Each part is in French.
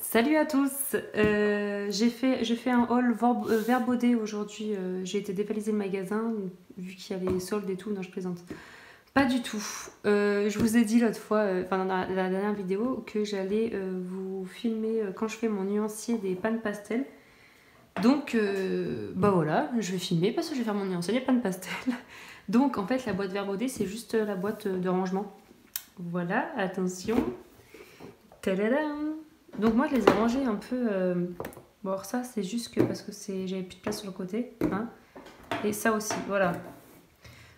Salut à tous, je fais un haul Vert Baudet aujourd'hui. J'ai été dévaliser le magasin vu qu'il y a les soldes et tout. Non, je plaisante. Pas du tout. Je vous ai dit l'autre fois, dans la dernière vidéo, que j'allais vous filmer quand je fais mon nuancier des pannes pastel. Donc, bah voilà, je vais filmer parce que je vais faire mon nuancier des pannes pastel. Donc, en fait, la boîte Vert Baudet, c'est juste la boîte de rangement. Voilà, attention. Tadadam! Donc moi je les ai rangés un peu... Bon alors ça c'est juste que parce que j'avais plus de place sur le côté. Hein, et ça aussi, voilà.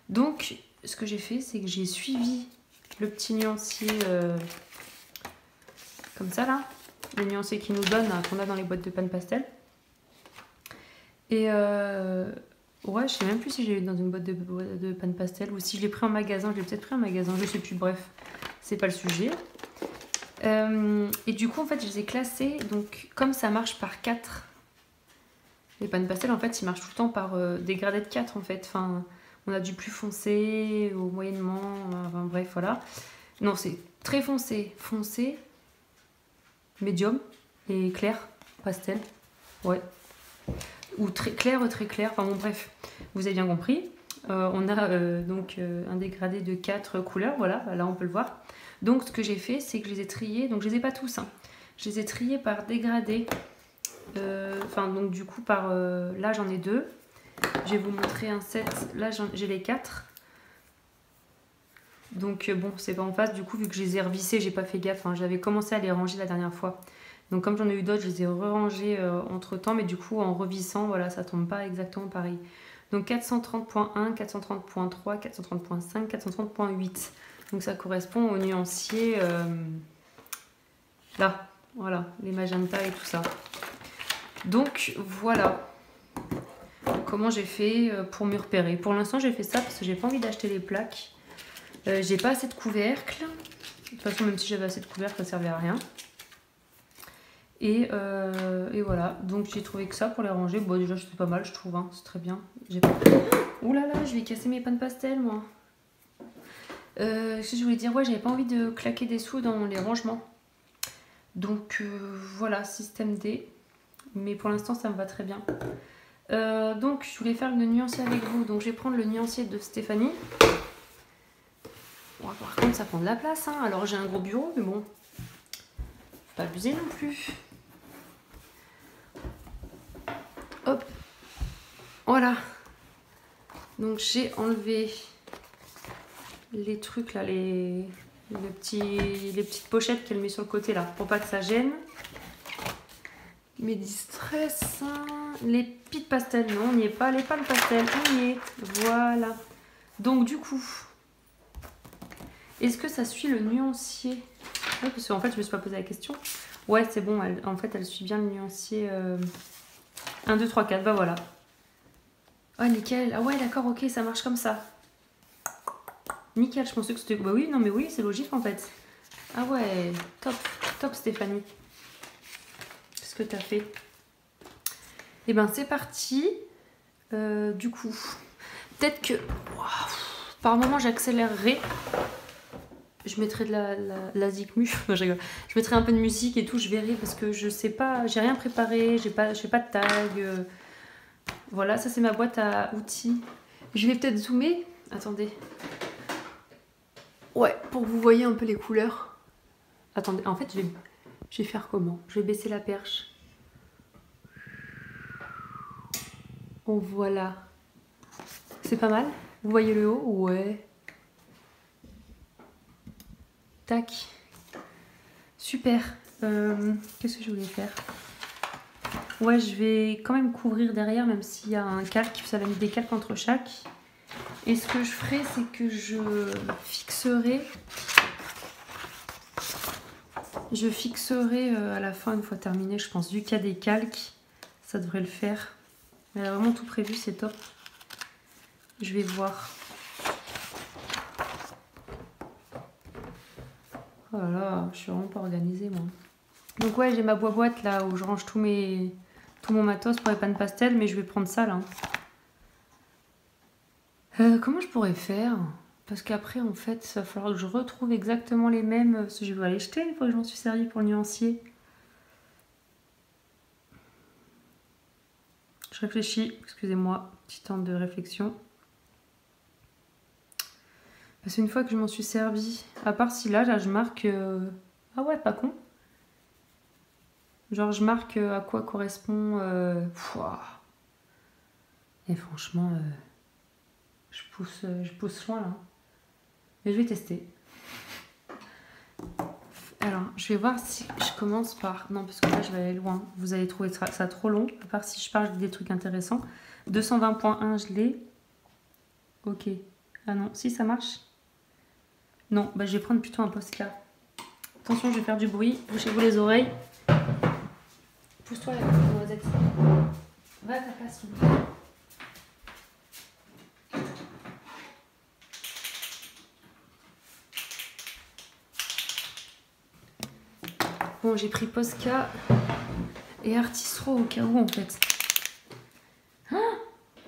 Donc ce que j'ai fait c'est que j'ai suivi le petit nuancier comme ça là. Le nuancier qu'ils nous donnent, qu'on a dans les boîtes de panne pastel. Et ouais, je sais même plus si j'ai eu dans une boîte de panne pastel ou si je l'ai pris en magasin. Je l'ai peut-être pris en magasin, je sais plus, bref. C'est pas le sujet. Et du coup en fait je les ai classés, donc comme ça marche par 4, les pannes pastel en fait ils marchent tout le temps par des gradés de 4 en fait, enfin on a du plus foncé au moyennement, enfin bref voilà. Non c'est très foncé, foncé, médium et clair, pastel, ouais. Ou très clair, enfin bon bref, vous avez bien compris. On a donc un dégradé de 4 couleurs, voilà, là on peut le voir. Donc ce que j'ai fait, c'est que je les ai triés, donc je les ai pas tous, hein. Je les ai triés par dégradé, enfin donc du coup par, là j'en ai 2, je vais vous montrer un set, là j'ai les 4. Donc bon, c'est pas en face, du coup vu que je les ai revissés, j'ai pas fait gaffe, hein. J'avais commencé à les ranger la dernière fois. Donc comme j'en ai eu d'autres, je les ai re-rangés entre temps, mais du coup en revissant, voilà, ça tombe pas exactement pareil. Donc 430.1, 430.3, 430.5, 430.8. Donc ça correspond au nuancier là, voilà, les magentas et tout ça. Donc voilà comment j'ai fait pour me repérer. Pour l'instant j'ai fait ça parce que j'ai pas envie d'acheter les plaques. J'ai pas assez de couvercles. De toute façon même si j'avais assez de couvercles ça servait à rien. Et voilà, donc j'ai trouvé que ça pour les ranger. Bon déjà c'est pas mal je trouve, hein. C'est très bien. Ouh là là, je vais casser mes pannes pastel moi. Ce que je voulais dire, ouais, j'avais pas envie de claquer des sous dans les rangements. Donc voilà, système D. Mais pour l'instant, ça me va très bien. Donc je voulais faire le nuancier avec vous. Donc je vais prendre le nuancier de Stéphanie. Bon, par contre, ça prend de la place, hein. Alors j'ai un gros bureau, mais bon, faut pas abuser non plus. Hop, voilà. Donc j'ai enlevé les trucs là, les petites pochettes qu'elle met sur le côté là, pour pas que ça gêne. Mes distress, hein. Les piles pastel, non, on n'y est pas. Les pâles pastel, on y est. Voilà. Donc du coup, est-ce que ça suit le nuancier? Ouais, parce qu'en fait, je me suis pas posé la question. Ouais, c'est bon, en fait, elle suit bien le nuancier 1, 2, 3, 4, bah voilà. Oh, nickel. Ah ouais, d'accord, ok, ça marche comme ça. Nickel, je pensais que c'était... Bah oui, non mais oui, c'est logique en fait. Ah ouais, top, top Stéphanie. Qu'est-ce que t'as fait? Et ben c'est parti. Du coup, peut-être que... Wow, par moment j'accélérerai. Je mettrai de la zikmu. Je rigole. Je mettrai un peu de musique et tout, je verrai parce que je sais pas, j'ai rien préparé, je fais pas de tag. Voilà, ça c'est ma boîte à outils. Je vais peut-être zoomer. Attendez. Ouais, pour que vous voyez un peu les couleurs. Attendez, en fait, je vais faire comment? Je vais baisser la perche. Oh, voilà. C'est pas mal? Vous voyez le haut? Ouais. Tac. Super. Qu'est-ce que je voulais faire? Ouais, je vais quand même couvrir derrière, même s'il y a un calque. Ça va mettre des calques entre chaque. Et ce que je ferai, c'est que je fixerai à la fin, une fois terminé, je pense, vu qu'il y a des calques, ça devrait le faire. Elle a vraiment tout prévu, c'est top. Je vais voir. Oh là là, je suis vraiment pas organisée moi. Donc ouais, j'ai ma boîte là où je range tout mon matos pour les pans pastel, mais je vais prendre ça là. Comment je pourrais faire? Parce qu'après en fait, il va falloir que je retrouve exactement les mêmes, parce que je vais aller jeter une fois que je m'en suis servi pour le nuancier. Je réfléchis, excusez-moi, petit temps de réflexion. Parce qu'une fois que je m'en suis servi, à part si là je marque... Ah ouais, pas con. Genre je marque à quoi correspond... Et franchement, je pousse loin là. Mais je vais tester. Alors, je vais voir si je commence par... Non, parce que là, je vais aller loin. Vous allez trouver ça trop long, à part si je parle des trucs intéressants. 220.1, je l'ai. Ok. Ah non, si ça marche. Non, bah, je vais prendre plutôt un Posca. Attention, je vais faire du bruit. Bouchez-vous les oreilles. Pousse-toi, la noisette. Va à ta place. Bon, j'ai pris Posca et Artistro au cas où, en fait. Ah,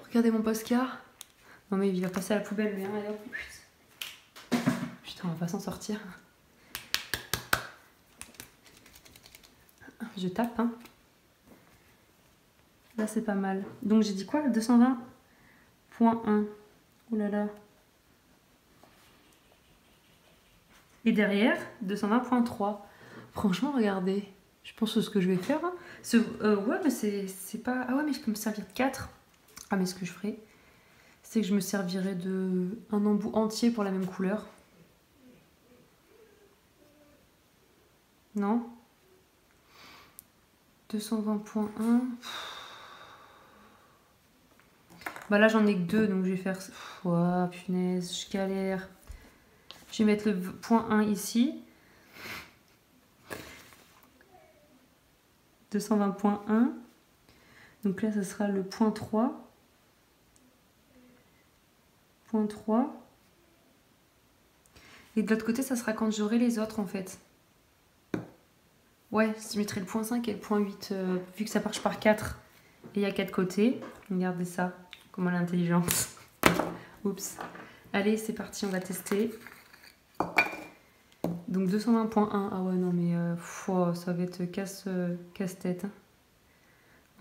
regardez mon Posca. Non, mais il va passer à la poubelle, lui. Hein, allez, hop. Putain, on va pas s'en sortir. Je tape, hein. Là, c'est pas mal. Donc, j'ai dit quoi? 220.1. Oh là là. Et derrière, 220.3. Franchement, regardez. Je pense que ce que je vais faire... Hein, ouais, mais c'est pas... Ah ouais, mais je peux me servir de 4. Ah, mais ce que je ferai, c'est que je me servirai de un embout entier pour la même couleur. Non? 220.1. Bah là, j'en ai que 2, donc je vais faire... Oh, punaise, je galère. Je vais mettre le point 1 ici. 220.1. Donc là, ce sera le point 3. Point 3. Et de l'autre côté, ça sera quand j'aurai les autres, en fait. Ouais, je mettrai le point 5 et le point 8, vu que ça marche par 4. Et il y a 4 côtés. Regardez ça, comment elle est intelligente. Oups. Allez, c'est parti, on va tester. Donc 220.1. Ah ouais, non, mais ça va être casse-tête. Hein.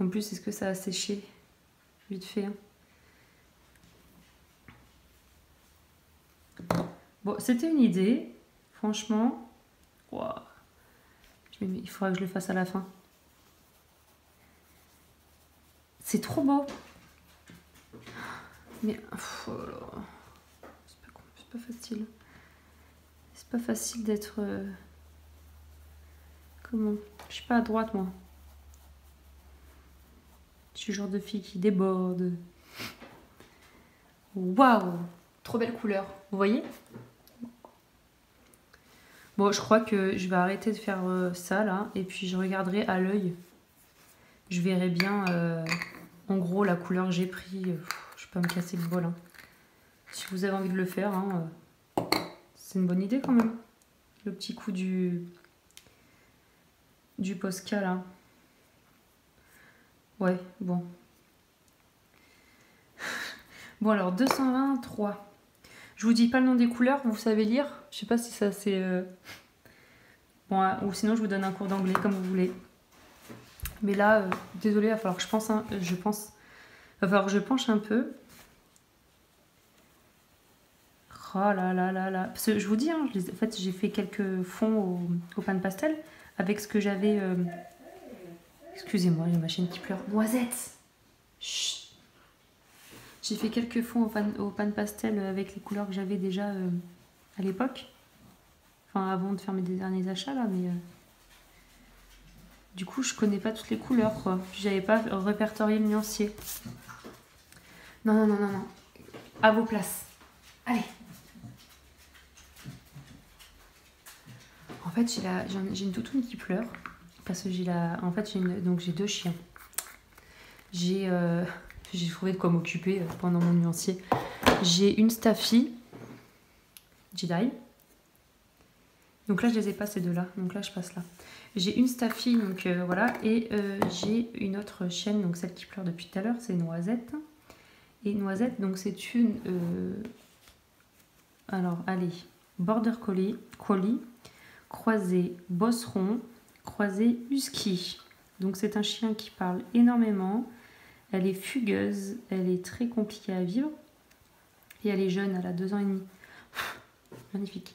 En plus, est-ce que ça a séché? Vite fait. Hein. Bon, c'était une idée. Franchement. Wow. Il faudra que je le fasse à la fin. C'est trop beau. Mais oh là là. C'est pas facile. C'est pas facile d'être... Comment? Je suis pas à droite, moi. Je suis le genre de fille qui déborde. Waouh! Trop belle couleur. Vous voyez? Bon, je crois que je vais arrêter de faire ça, là. Et puis, je regarderai à l'œil. Je verrai bien, en gros, la couleur que j'ai pris. Je vais pas me casser le bol. Hein. Si vous avez envie de le faire, hein, c'est une bonne idée, quand même. Le petit coup du Posca, là. Ouais, bon. Bon, alors, 223. Je vous dis pas le nom des couleurs, vous savez lire. Je sais pas si ça c'est... Bon, ou sinon je vous donne un cours d'anglais comme vous voulez. Mais là, désolée, il va falloir que je pense... Hein, il va falloir que je penche un peu. Oh là là là là. Parce que je vous dis, hein, en fait j'ai fait quelques fonds au pan pastel avec ce que j'avais... Excusez-moi, j'ai ma chienne qui pleure. Noisette. Chut. J'ai fait quelques fonds au pan pastel avec les couleurs que j'avais déjà à l'époque. Enfin, avant de faire mes derniers achats, là, mais... Du coup, je connais pas toutes les couleurs, quoi. J'avais pas répertorié le nuancier. Non, non, non, non, non. À vos places. Allez. En fait, j'ai une toutoune qui pleure. Parce que en fait, donc j'ai 2 chiens. J'ai trouvé de quoi m'occuper pendant mon nuancier. J'ai une Staffy Jedi Donc là, je les ai pas ces deux-là. Donc là, je passe là. J'ai une Staffy, donc voilà. Et j'ai une autre chienne, donc celle qui pleure depuis tout à l'heure, c'est Noisette. Et Noisette, donc c'est une... alors, allez, Border Collie, croisé Bosseron, croisé Husky. Donc c'est un chien qui parle énormément. Elle est fugueuse, elle est très compliquée à vivre. Et elle est jeune, elle a 2 ans et demi. Magnifique.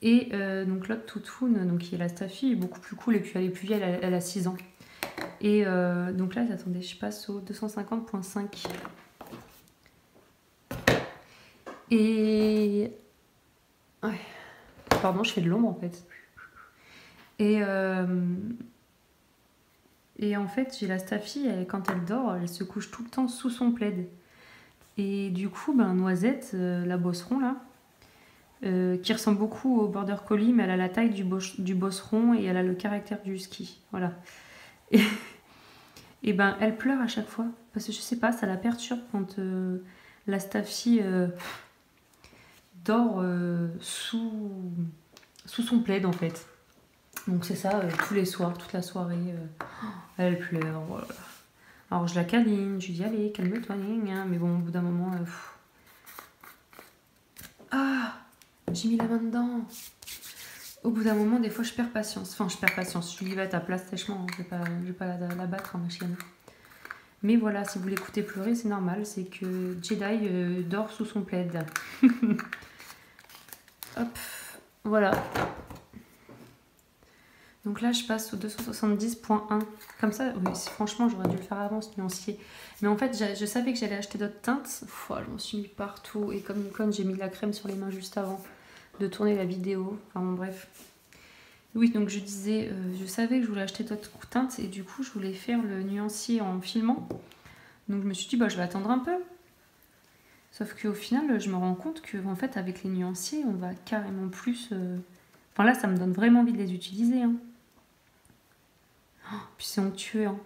Et donc l'autre toutoune, donc qui est la Staffy, est beaucoup plus cool. Et puis elle est plus vieille, elle a 6 ans. Et donc là, attendez, je passe au 250.5. Et... ouais. Pardon, je fais de l'ombre en fait. Et en fait, j'ai la Staffy, quand elle dort, elle se couche tout le temps sous son plaid. Et du coup, ben, Noisette, la Bosseron là, qui ressemble beaucoup au Border Collie, mais elle a la taille du Bosseron et elle a le caractère du Husky. Voilà. Et ben, elle pleure à chaque fois. Parce que je sais pas, ça la perturbe quand la Staffy dort sous son plaid en fait. Donc c'est ça, tous les soirs, toute la soirée, elle pleure. Voilà. Alors je la câline, je lui dis allez, calme-toi, mais bon, au bout d'un moment... ah, j'ai mis la main dedans. Au bout d'un moment, des fois, je perds patience. Enfin, je perds patience. Je lui dis va à ta place sèchement, je vais pas la battre, ma chienne. Mais voilà, si vous l'écoutez pleurer, c'est normal, c'est que Jedi dort sous son plaid. Hop, voilà. Donc là, je passe au 270.1. Comme ça, oui, franchement, j'aurais dû le faire avant, ce nuancier. Mais en fait, je savais que j'allais acheter d'autres teintes. Je m'en suis mis partout. Et comme une conne, j'ai mis de la crème sur les mains juste avant de tourner la vidéo. Enfin bon, bref. Oui, donc je disais, je savais que je voulais acheter d'autres teintes. Et du coup, je voulais faire le nuancier en filmant. Donc je me suis dit, bah, je vais attendre un peu. Sauf qu'au final, je me rends compte que en fait, avec les nuanciers, on va carrément plus... Enfin là, ça me donne vraiment envie de les utiliser, hein. Puis c'est onctueux, hein.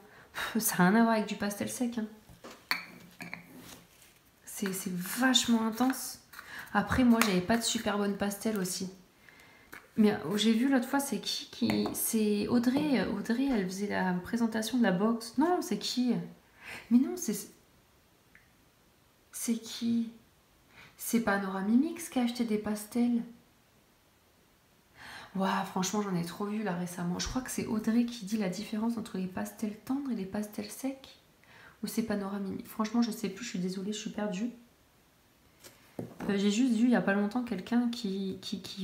Ça n'a rien à voir avec du pastel sec, hein. C'est vachement intense. Après, moi, j'avais pas de super bonne pastel aussi. Mais j'ai vu l'autre fois, c'est qui... C'est Audrey. Audrey, elle faisait la présentation de la box. Non, c'est qui? Mais non, c'est qui? C'est Panoramimix qui a acheté des pastels. Waouh, franchement, j'en ai trop vu là récemment. Je crois que c'est Audrey qui dit la différence entre les pastels tendres et les pastels secs. Ou c'est Panoramini. Franchement, je sais plus, je suis désolée, je suis perdue. J'ai juste vu il y a pas longtemps quelqu'un qui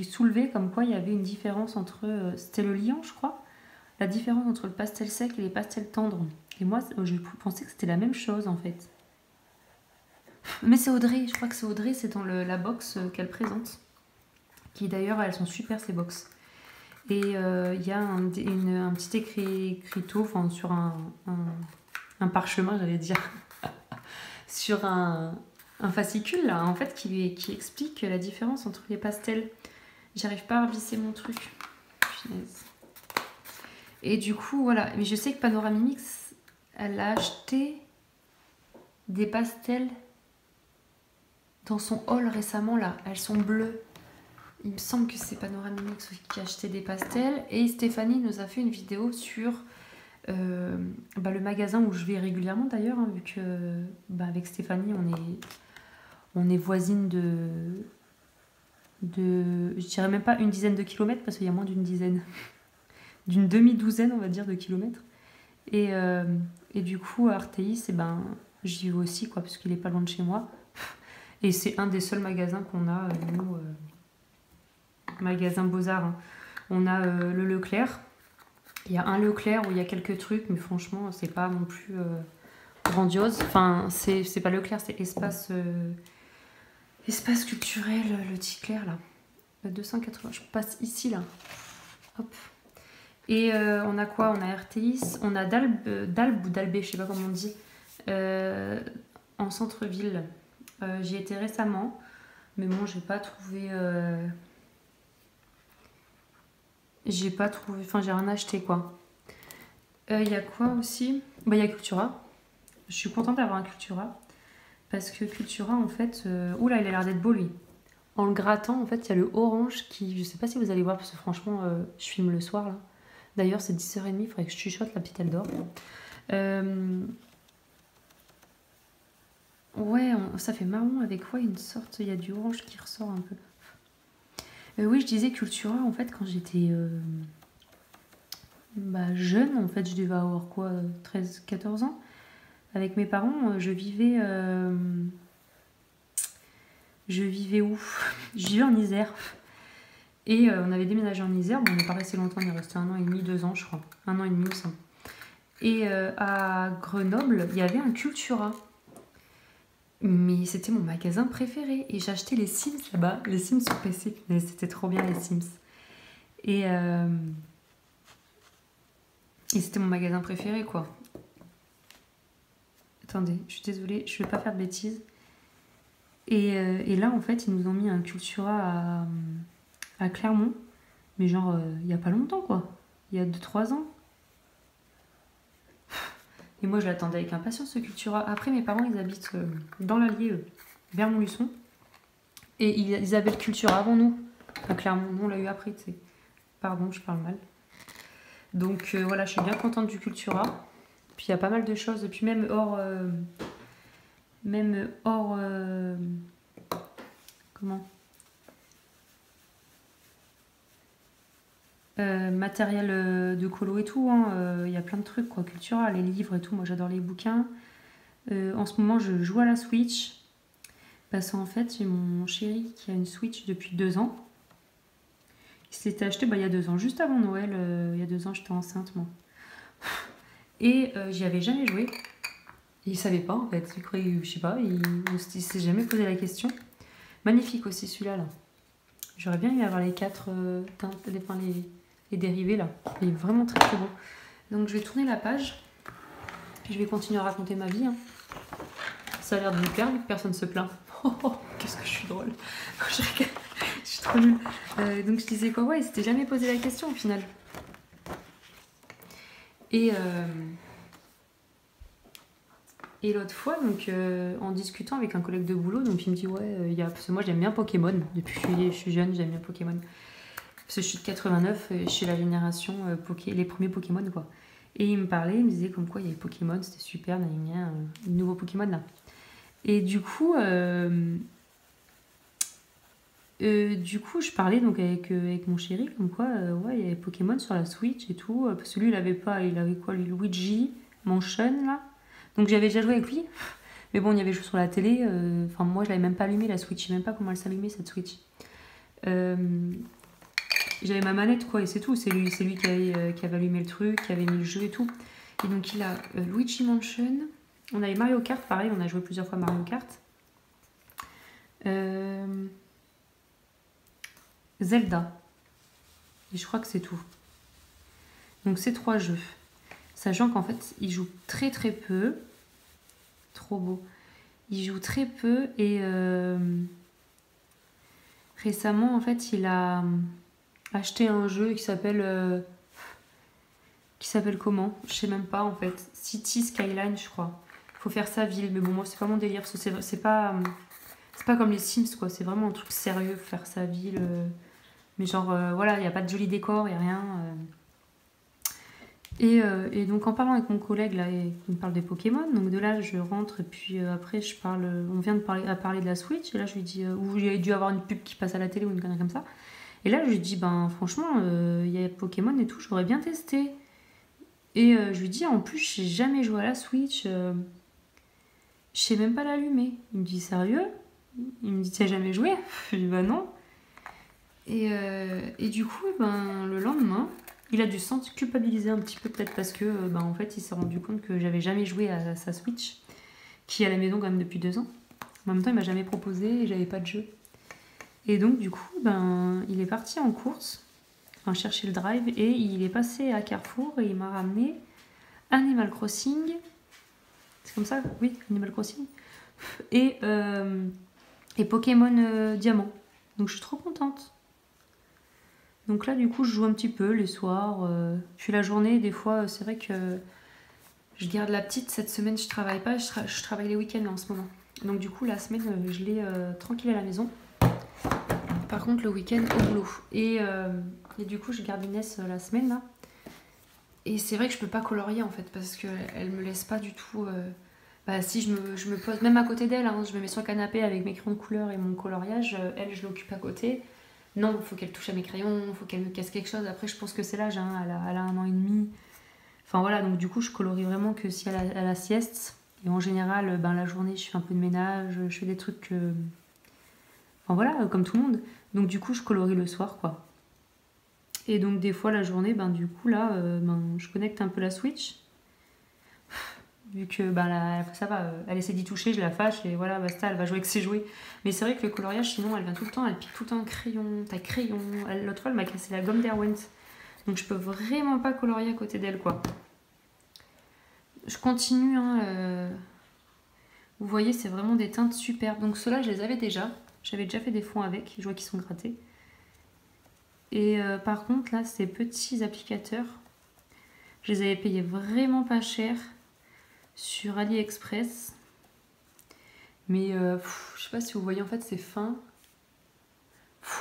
soulevait comme quoi il y avait une différence entre... c'était le liant, je crois. La différence entre le pastel sec et les pastels tendres. Et moi, je pensais que c'était la même chose en fait. Mais c'est Audrey, je crois que c'est Audrey, c'est dans la box qu'elle présente. Qui d'ailleurs, elles sont super ces box. Et il y a un petit écriteau, enfin sur un parchemin, j'allais dire, sur un fascicule là, en fait, qui explique la différence entre les pastels. J'arrive pas à visser mon truc. Punaise. Et du coup, voilà. Mais je sais que Panoramimix, elle a acheté des pastels dans son haul récemment là. Elles sont bleues. Il me semble que c'est Panoramimix qui a acheté des pastels. Et Stéphanie nous a fait une vidéo sur le magasin où je vais régulièrement d'ailleurs, hein, vu que avec Stéphanie, on est voisine je dirais même pas une dizaine de kilomètres, parce qu'il y a moins d'une dizaine. D'une demi-douzaine, on va dire, de kilomètres. Et du coup, à Artéis, j'y vais aussi, quoi, parce qu'il est pas loin de chez moi. Et c'est un des seuls magasins qu'on a, nous... magasin Beaux-Arts, hein. On a le Leclerc. Il y a un Leclerc où il y a quelques trucs, mais franchement, c'est pas non plus grandiose. Enfin, c'est pas Leclerc, c'est Espace culturel, le Ticlerc, là. 280, je passe ici, là. Hop. Et on a quoi? On a RTIS, on a d'Albe ou d'Albé, je sais pas comment on dit, en centre-ville. J'y étais récemment, mais bon, j'ai pas trouvé... enfin j'ai rien acheté quoi. Il y a quoi aussi? Il y a Cultura. Je suis contente d'avoir un Cultura. Parce que Cultura en fait... oula, il a l'air d'être beau lui. En le grattant, en fait, il y a le orange qui... Je sais pas si vous allez voir, parce que franchement, je filme le soir, là. D'ailleurs, c'est 10h30, il faudrait que je chuchote, la petite, elle dort. Ouais, ça fait marron avec une sorte... Il y a du orange qui ressort un peu. Oui, je disais Cultura, en fait, quand j'étais jeune, en fait, je devais avoir quoi, 13-14 ans. Avec mes parents, je vivais où? Je vivais en Isère. Et on avait déménagé en Isère. Bon, on n'est pas resté longtemps, on est resté 1 an et demi, 2 ans, je crois. 1 an et demi, ça. Et à Grenoble, il y avait un Cultura. Mais c'était mon magasin préféré. Et j'achetais les Sims là-bas, les Sims sur PC. Mais c'était trop bien, les Sims. Et c'était mon magasin préféré, quoi. Attendez, je suis désolée, je vais pas faire de bêtises. Et là, en fait, ils nous ont mis un Cultura à Clermont. Mais genre, il y a pas longtemps, quoi. Il y a 2-3 ans. Et moi, je l'attendais avec impatience, ce Cultura. Après, mes parents, ils habitent dans l'Allier, vers Montluçon. Et ils avaient le Cultura avant nous. À Clermont, nous, on l'a eu après, tu sais. Pardon, je parle mal. Donc, voilà, je suis bien contente du Cultura. Puis, il y a pas mal de choses. Et puis, même hors... comment matériel de colo et tout, hein, y a plein de trucs, quoi. Cultura, les livres et tout, moi j'adore les bouquins. En ce moment, je joue à la Switch. Parce qu'en fait, j'ai mon chéri qui a une Switch depuis 2 ans. Il s'était acheté il y a 2 ans, juste avant Noël. Il y a 2 ans, j'étais enceinte, moi. Et j'y avais jamais joué. Et il savait pas, en fait. Il croyait, je sais pas, il s'est jamais posé la question. Magnifique aussi, celui-là, là. J'aurais bien aimé avoir les 4 teintes, les dérivés, là. Il est vraiment très très beau. Donc, je vais tourner la page. Puis, je vais continuer à raconter ma vie, hein. Ça a l'air de me plaire, vu que personne se plaint. Oh, qu'est-ce que je suis drôle. Je suis trop nulle. Donc, je disais quoi? Ouais, il s'était jamais posé la question, au final. Et l'autre fois, donc, en discutant avec un collègue de boulot, donc il me dit ouais, parce que moi j'aime bien Pokémon, depuis que je suis jeune, j'aime bien Pokémon. Parce que je suis de 89, je suis la génération les premiers Pokémon, quoi. Et il me disait comme quoi il y avait Pokémon, c'était super, il y a un nouveau Pokémon là. Et du coup, je parlais donc avec mon chéri, comme quoi, ouais, il y avait Pokémon sur la Switch et tout, parce que lui il avait quoi, le Luigi Mansion là. Donc j'avais déjà joué avec lui, mais bon, il y avait joué sur la télé. Enfin, moi, je l'avais même pas allumé la Switch, je sais même pas comment elle s'allumait cette Switch. J'avais ma manette, quoi, et c'est tout. C'est lui qui avait allumé le truc, qui avait mis le jeu et tout. Et donc il a Luigi Mansion. On avait Mario Kart, pareil, on a joué plusieurs fois Mario Kart. Zelda. Et je crois que c'est tout. Donc c'est 3 jeux. Sachant qu'en fait, il joue très très peu. Trop beau. Il joue très peu et récemment, en fait, il a acheté un jeu qui s'appelle comment? Je sais même pas, en fait. City Skyline, je crois. Faut faire sa ville, mais bon, moi, c'est pas mon délire. C'est pas comme les Sims, quoi. C'est vraiment un truc sérieux, faire sa ville. Mais genre, voilà, il n'y a pas de joli décor, il n'y a rien. Et donc en parlant avec mon collègue là, il me parle des Pokémon, donc de là je rentre et puis après on vient de parler de la Switch et là je lui dis où il y a dû avoir une pub qui passe à la télé ou une connerie comme ça. Et là je lui dis franchement il y a Pokémon et tout, j'aurais bien testé. Et je lui dis en plus j'ai jamais joué à la Switch, je sais même pas l'allumer. Il me dit sérieux? Il me dit t'as jamais joué? Je lui dis bah non. Et du coup le lendemain il a dû se sentir culpabilisé un petit peu, peut-être parce que en fait il s'est rendu compte que j'avais jamais joué à sa Switch, qui est à la maison quand même depuis 2 ans. En même temps il m'a jamais proposé et j'avais pas de jeu. Et donc du coup il est parti en course, enfin chercher le drive, et il est passé à Carrefour et il m'a ramené Animal Crossing. C'est comme ça? Oui, Animal Crossing. Et Pokémon Diamant. Donc je suis trop contente. Donc là, du coup, je joue un petit peu les soirs. Puis la journée, des fois, c'est vrai que je garde la petite. Cette semaine, je travaille pas. Je travaille les week-ends en ce moment. Donc du coup, la semaine, je l'ai tranquille à la maison. par contre le week-end au boulot. Et du coup, je garde Inès la semaine là. Et c'est vrai que je peux pas colorier en fait, parce qu'elle me laisse pas du tout... Bah si je me pose, même à côté d'elle, hein, je me mets sur le canapé avec mes crayons de couleur et mon coloriage, elle je l'occupe à côté. Non, il faut qu'elle touche à mes crayons, il faut qu'elle me casse quelque chose. Après je pense que c'est l'âge, hein, elle a 1 an et demi. Enfin voilà, donc du coup je colorie vraiment que si elle a la sieste. Et en général, ben, la journée je fais un peu de ménage, je fais des trucs... Enfin voilà, comme tout le monde. Donc du coup je colorie le soir quoi. Et donc des fois la journée, ben du coup là, je connecte un peu la Switch. Vu que ben, ça va, elle essaie d'y toucher, je la fâche et voilà, basta, elle va jouer avec ses jouets. Mais c'est vrai que le coloriage, sinon, elle vient tout le temps, elle pique tout le temps un crayon, ta crayon. L'autre fois, elle m'a cassé la gomme d'Erwent. Donc je peux vraiment pas colorier à côté d'elle, quoi. Je continue, hein, vous voyez, c'est vraiment des teintes superbes. Donc ceux-là, je les avais déjà. J'avais déjà fait des fonds avec, je vois qu'ils sont grattés. Et par contre, là, ces petits applicateurs, je les avais payés vraiment pas cher sur AliExpress. Mais je sais pas si vous voyez, en fait c'est fin.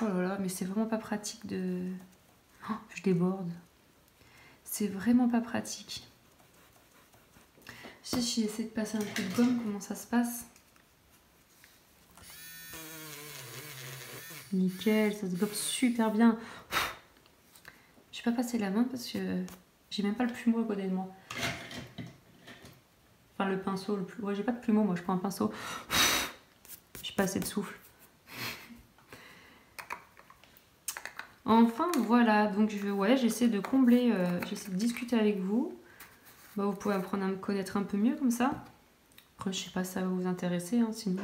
Oh là là, mais c'est vraiment pas pratique de... Oh, je déborde. C'est vraiment pas pratique. Si j'essaie de passer un coup de gomme, comment ça se passe? Nickel, ça se gomme super bien. Je vais pas passer la main parce que j'ai même pas le plumeau à côté de moi. Enfin le pinceau, ouais, j'ai pas de plumeau, moi je prends un pinceau. J'ai pas assez de souffle. Enfin voilà, donc j'essaie de combler, j'essaie de discuter avec vous. Bah, vous pouvez apprendre à me connaître un peu mieux comme ça. Après je sais pas si ça va vous intéresser, hein, sinon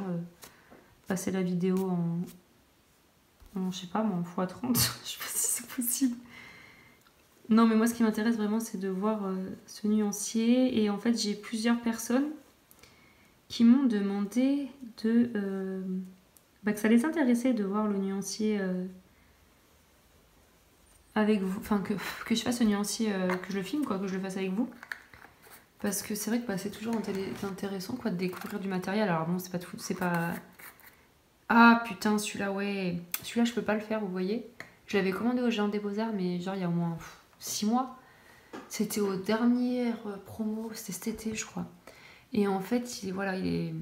passer la vidéo en je sais pas moi, en x30, je sais pas si c'est possible. Non mais moi ce qui m'intéresse vraiment c'est de voir ce nuancier. Et en fait j'ai plusieurs personnes qui m'ont demandé de que ça les intéressait de voir le nuancier avec vous, enfin que je fasse ce nuancier, que je le filme quoi, que je le fasse avec vous, parce que c'est vrai que c'est toujours intéressant quoi de découvrir du matériel. Alors bon c'est pas tout, c'est pas... Ah putain celui-là ouais, celui-là je peux pas le faire, vous voyez, je l'avais commandé au Géant des Beaux-Arts mais genre il y a au moins 6 mois, c'était aux dernières promos, c'était cet été je crois, et en fait il est...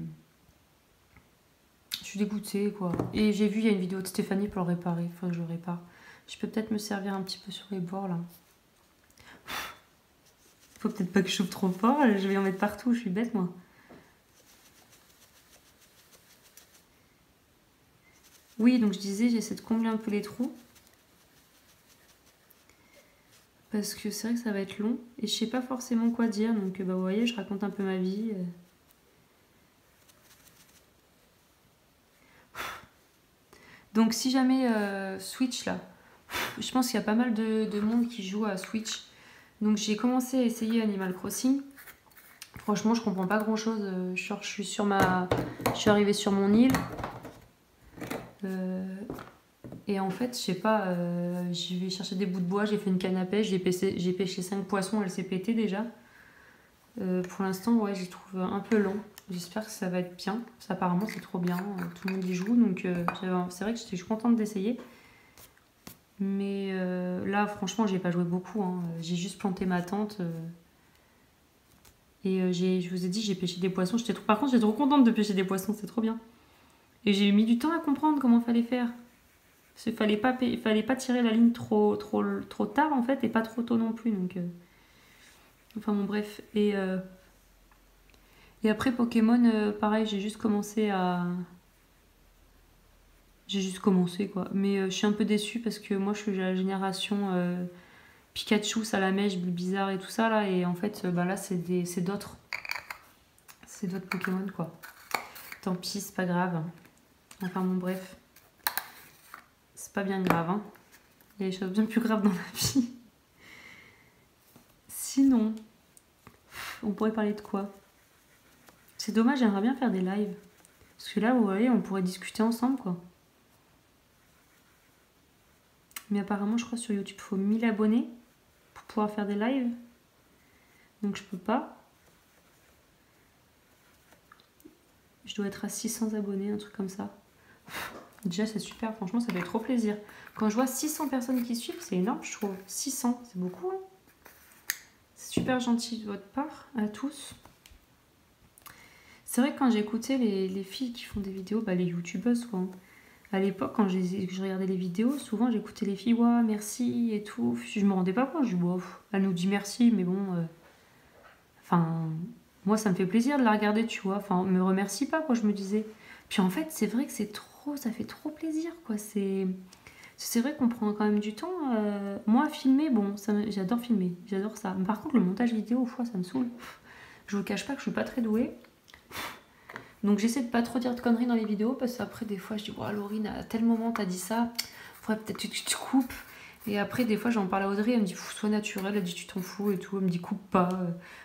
Je suis dégoûtée quoi, et j'ai vu il y a une vidéo de Stéphanie pour le réparer, il faut que je le répare. Je peux peut-être me servir un petit peu sur les bords là. Faut peut-être pas que je chauffe trop fort, je vais en mettre partout, je suis bête moi. Oui, donc je disais, j'essaie de combler un peu les trous. Parce que c'est vrai que ça va être long. Et je sais pas forcément quoi dire, donc vous voyez, je raconte un peu ma vie. Donc si jamais Switch là, je pense qu'il y a pas mal de monde qui joue à Switch. Donc j'ai commencé à essayer Animal Crossing. Franchement, je comprends pas grand chose. Je suis arrivée sur mon île. Et en fait, je sais pas, je vais chercher des bouts de bois, j'ai fait une canne à pêche, j'ai pêché 5 poissons, elle s'est pétée déjà. Pour l'instant, ouais, j'y trouve un peu lent. J'espère que ça va être bien. Ça, apparemment, c'est trop bien. Tout le monde y joue, donc c'est vrai que je suis contente d'essayer. Mais là, franchement, j'ai pas joué beaucoup. Hein. J'ai juste planté ma tente. Et je vous ai dit, j'ai pêché des poissons. Par contre, j'étais trop contente de pêcher des poissons, c'est trop bien. Et j'ai mis du temps à comprendre comment fallait faire. Il fallait pas tirer la ligne trop tard, en fait, et pas trop tôt non plus. Donc, enfin, bon, bref. Et après, Pokémon, pareil, j'ai juste commencé, quoi. Mais je suis un peu déçue parce que moi, je suis de la génération Pikachu, Salamèche, Bulbizarre et tout ça, là. Et en fait, là, c'est d'autres. C'est d'autres Pokémon, quoi. Tant pis, c'est pas grave. Enfin, bon, bref. C'est pas bien grave, hein. Il y a des choses bien plus graves dans la vie. Sinon, on pourrait parler de quoi? C'est dommage, j'aimerais bien faire des lives. Parce que là, vous voyez, on pourrait discuter ensemble, quoi. Mais apparemment, je crois sur YouTube, il faut 1000 abonnés pour pouvoir faire des lives. Donc, je peux pas. Je dois être à 600 abonnés, un truc comme ça. Déjà, c'est super. Franchement, ça fait trop plaisir. Quand je vois 600 personnes qui suivent, c'est énorme, je trouve. 600, c'est beaucoup. Hein. C'est super gentil de votre part, à tous. C'est vrai que quand j'écoutais les filles qui font des vidéos, bah, les youtubeuses, quoi. Hein. À l'époque, quand je regardais les vidéos, souvent j'écoutais les filles, ouais, merci et tout. Je me rendais pas compte, je dis, bon, elle nous dit merci, mais bon, enfin, moi ça me fait plaisir de la regarder, tu vois. Enfin, me remercie pas, quoi, je me disais. Puis en fait, c'est vrai que c'est trop, ça fait trop plaisir, quoi. C'est vrai qu'on prend quand même du temps. Moi, à filmer, bon, j'adore filmer, j'adore ça. Mais par contre, le montage vidéo, fois, ça me saoule. Je vous cache pas que je suis pas très douée. Donc j'essaie de pas trop dire de conneries dans les vidéos parce qu'après des fois je dis oh, Laurine à tel moment t'as dit ça, faudrait peut-être que tu te coupes. Et après des fois j'en parle à Audrey, elle me dit sois naturelle, elle dit tu t'en fous et tout, elle me dit coupe pas.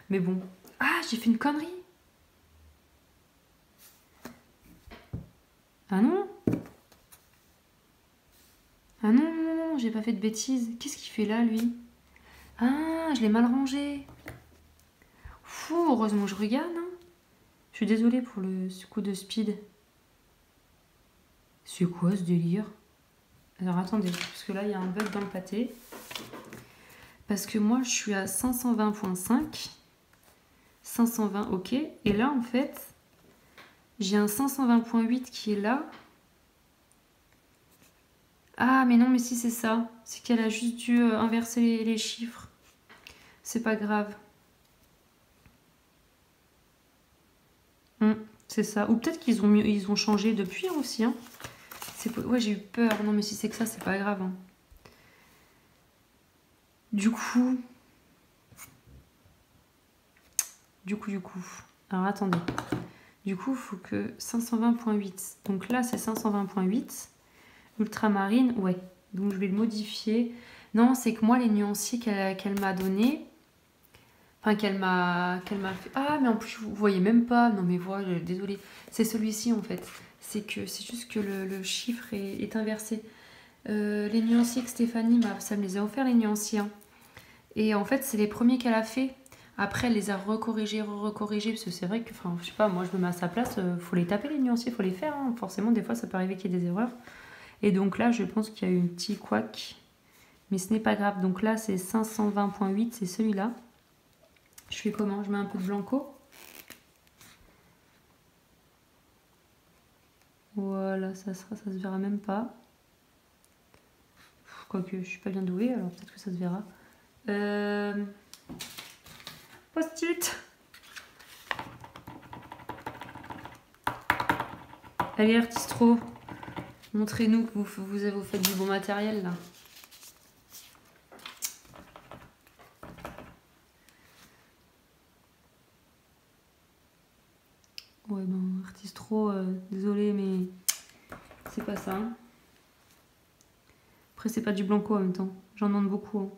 Mais bon. Ah j'ai fait une connerie. Ah non. Ah non, non, non, j'ai pas fait de bêtises. Qu'est-ce qu'il fait là lui? Ah je l'ai mal rangé. Fou, heureusement je regarde. Hein. Je suis désolée pour le coup de speed. C'est quoi ce délire? Alors attendez, parce que là il y a un bug dans le pâté. Parce que moi je suis à 520.5. 520 ok. Et là en fait, j'ai un 520.8 qui est là. Ah mais non mais si c'est ça. C'est qu'elle a juste dû inverser les chiffres. C'est pas grave. C'est ça. Ou peut-être qu'ils ont changé depuis hein, aussi. Hein. Ouais j'ai eu peur. Non mais si c'est que ça c'est pas grave. Hein. Du coup. Alors attendez. Du coup, il faut que 520.8. Donc là, c'est 520.8. Ultramarine, ouais. Donc je vais le modifier. Non, c'est que moi, les nuanciers qu'elle m'a donné, enfin qu'elle m'a fait. Ah, mais en plus, vous voyez même pas. Non, mais voilà, désolée. C'est celui-ci en fait. C'est juste que le chiffre est inversé. Les nuanciers que Stéphanie ça me les a offert les nuanciers. Hein. Et en fait, c'est les premiers qu'elle a fait. Après, elle les a recorrigés, parce que c'est vrai que, enfin, je sais pas, moi je me mets à sa place, faut les taper les nuanciers, faut les faire. Hein. Forcément, des fois, ça peut arriver qu'il y ait des erreurs. Et donc là, je pense qu'il y a eu un petit couac, mais ce n'est pas grave. Donc là, c'est 520.8, c'est celui-là. Je fais comment? Je mets un peu de blanco. Voilà, ça se verra même pas. Quoique, je suis pas bien douée, alors peut-être que ça se verra. Post-it. Allez, Artistro, montrez-nous que vous faites du bon matériel, là. Ouais, ben, Artistro, désolé, mais c'est pas ça. Hein. Après, c'est pas du blanco en même temps. J'en demande beaucoup. Hein.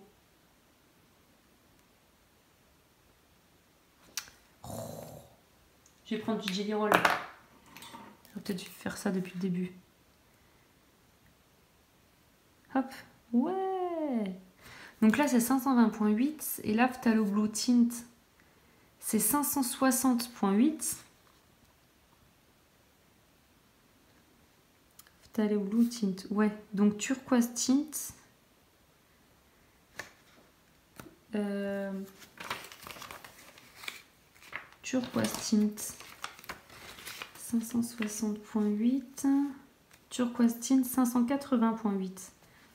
Je vais prendre du jelly roll. J'aurais peut-être dû faire ça depuis le début. Hop. Ouais. Donc là, c'est 520.8. Et là, Phthalo Blue Tint, c'est 560.8. Phthalo Blue Tint. Ouais. Donc Turquoise Tint. Turquoise Tint. 560.8. Turquoise Tint 580.8.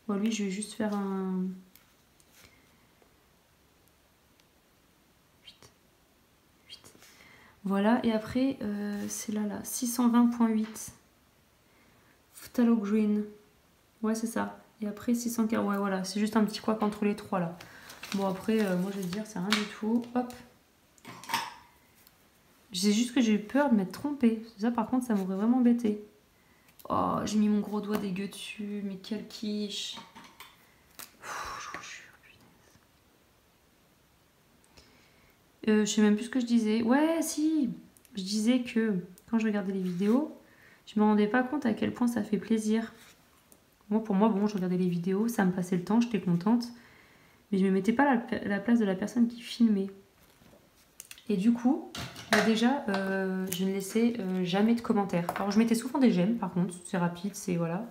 Bon, lui, je vais juste faire un 8. Voilà, et après, c'est là, 620.8. Phthalo Green. Ouais, c'est ça. Et après, 640. Ouais, voilà, c'est juste un petit couac entre les trois, là. Bon, après, moi, je vais dire, c'est rien du tout. Hop. C'est juste que j'ai eu peur de m'être trompée. Ça, par contre, ça m'aurait vraiment embêté. Oh, j'ai mis mon gros doigt dégueu dessus. Mais quelle quiche. Je vous jure, punaise. Je sais même plus ce que je disais. Ouais, si. Je disais que quand je regardais les vidéos, je me rendais pas compte à quel point ça fait plaisir. Moi, pour moi, bon, je regardais les vidéos, ça me passait le temps, j'étais contente. Mais je me mettais pas à la place de la personne qui filmait. Et du coup, Bah déjà, je ne laissais jamais de commentaires. Alors, je mettais souvent des j'aime, par contre. C'est rapide, c'est voilà.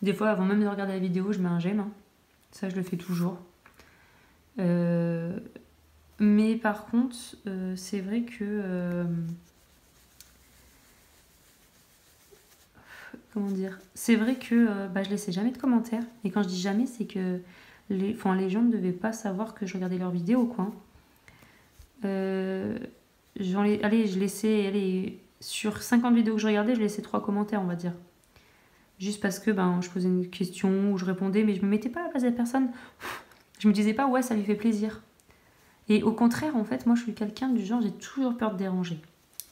Des fois, avant même de regarder la vidéo, je mets un j'aime. Hein. Ça, je le fais toujours. Mais par contre, c'est vrai que... comment dire? C'est vrai que bah, je laissais jamais de commentaires. Et quand je dis jamais, c'est que les gens ne devaient pas savoir que je regardais leurs vidéos, quoi. Allez, je laissais... sur 50 vidéos que je regardais, je laissais 3 commentaires, on va dire. Juste parce que ben, je posais une question ou je répondais, mais je me mettais pas à la place de la personne. Je me disais pas, ouais, ça lui fait plaisir. Et au contraire, en fait, moi, je suis quelqu'un du genre, j'ai toujours peur de déranger.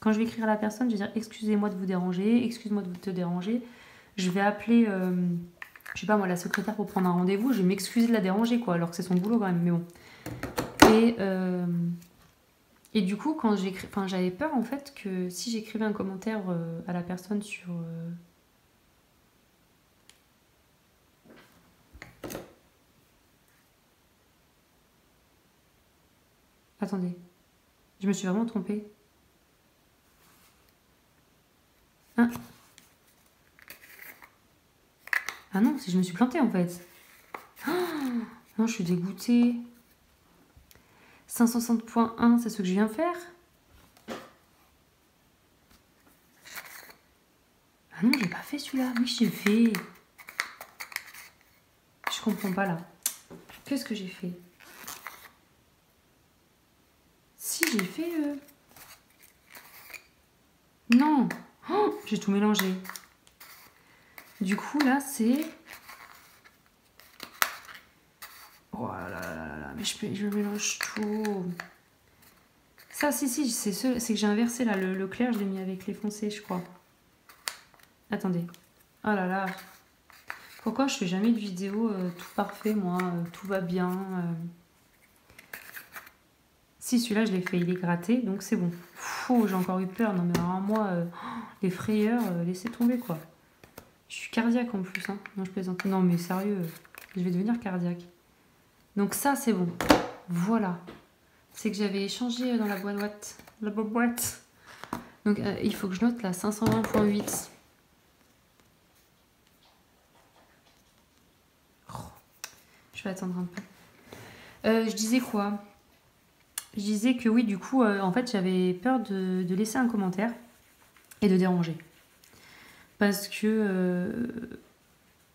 Quand je vais écrire à la personne, je vais dire, excusez-moi de vous déranger, excuse-moi de te déranger. Je vais appeler, je sais pas moi, la secrétaire pour prendre un rendez-vous, je vais m'excuser de la déranger, quoi, alors que c'est son boulot quand même, mais bon. Et du coup, quand j'écris, enfin, j'avais peur, en fait, que si j'écrivais un commentaire à la personne sur... Attendez, je me suis vraiment trompée. Ah, ah non, je me suis plantée en fait. Oh, non, je suis dégoûtée. 560.1, c'est ce que je viens faire? Ah non, j'ai pas fait celui-là. Oui, j'ai fait. Je comprends pas là. Qu'est-ce que j'ai fait? Si, j'ai fait... Non. Oh, j'ai tout mélangé. Du coup, là, c'est... Oh là là là là, mais je mélange tout. Ça, si, c'est que j'ai inversé là. Le clair, je l'ai mis avec les foncés, je crois. Attendez. Oh là là. Pourquoi je fais jamais de vidéo tout parfait, moi, tout va bien. Si, celui-là, je l'ai fait, il est gratté, donc c'est bon. J'ai encore eu peur. Non, mais alors moi, les frayeurs, laissez tomber, quoi. Je suis cardiaque en plus, hein. Non, je plaisante. Non, mais sérieux, je vais devenir cardiaque. Donc ça, c'est bon. Voilà. C'est que j'avais échangé dans la boîte. La boîte. Donc, il faut que je note la 520.8. Je vais attendre un peu. Je disais quoi? Je disais que oui, du coup, en fait, j'avais peur de laisser un commentaire et de déranger. Parce que,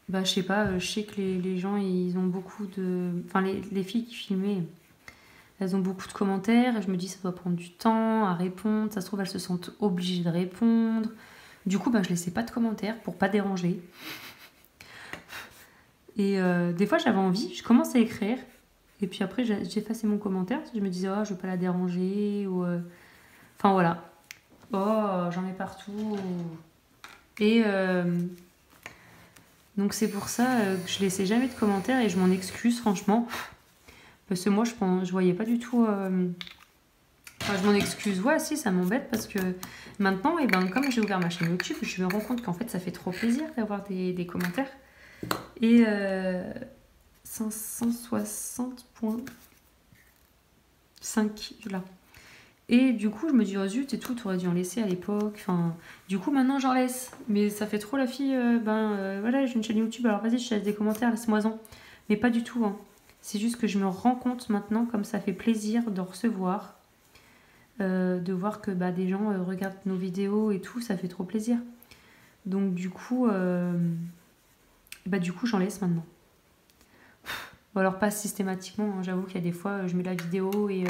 bah, je sais pas, je sais que les gens, ils ont beaucoup de... Enfin, les filles qui filmaient, elles ont beaucoup de commentaires. Et je me dis, ça doit prendre du temps à répondre. Ça se trouve, elles se sentent obligées de répondre. Du coup, bah, je laissais pas de commentaires pour pas déranger. Et des fois, j'avais envie, je commence à écrire. Et puis après, j'effaçais mon commentaire. Je me disais, oh, je veux pas la déranger. Ou, enfin, voilà. Oh, j'en ai partout. Et donc, c'est pour ça que je laissais jamais de commentaires. Et je m'en excuse, franchement. Parce que moi, je voyais pas du tout... Enfin, je m'en excuse. Ouais, si, ça m'embête. Parce que maintenant, et ben, comme j'ai ouvert ma chaîne YouTube, je me rends compte qu'en fait, ça fait trop plaisir d'avoir des commentaires. Et... 560.5 là. Et du coup, je me dis, oh zut et tout, t'aurais dû en laisser à l'époque. Enfin, du coup, maintenant, j'en laisse. Mais ça fait trop la fille, voilà, j'ai une chaîne YouTube, alors vas-y, je te laisse des commentaires, laisse-moi-en. Mais pas du tout, hein. C'est juste que je me rends compte maintenant, comme ça fait plaisir de recevoir, de voir que bah, des gens regardent nos vidéos et tout, ça fait trop plaisir. Donc, du coup, j'en laisse maintenant. Ou alors pas systématiquement, hein. J'avoue qu'il y a des fois, je mets la vidéo et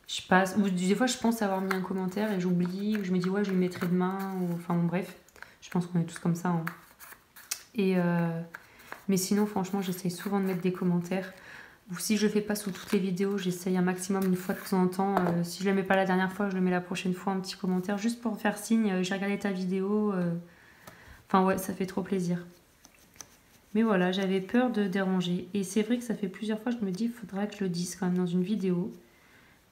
je passe. Ou des fois, je pense avoir mis un commentaire et j'oublie, ou je me dis, ouais, je le mettrai demain. Ou... Enfin, bon, bref, je pense qu'on est tous comme ça. Hein. Et, mais sinon, franchement, j'essaye souvent de mettre des commentaires. Ou si je le fais pas sous toutes les vidéos, j'essaye un maximum une fois de temps en temps. Si je le mets pas la dernière fois, je le mets la prochaine fois, un petit commentaire, juste pour faire signe, j'ai regardé ta vidéo. Enfin, ouais, ça fait trop plaisir. Mais voilà, j'avais peur de déranger. Et c'est vrai que ça fait plusieurs fois que je me dis, il faudra que je le dise quand même dans une vidéo.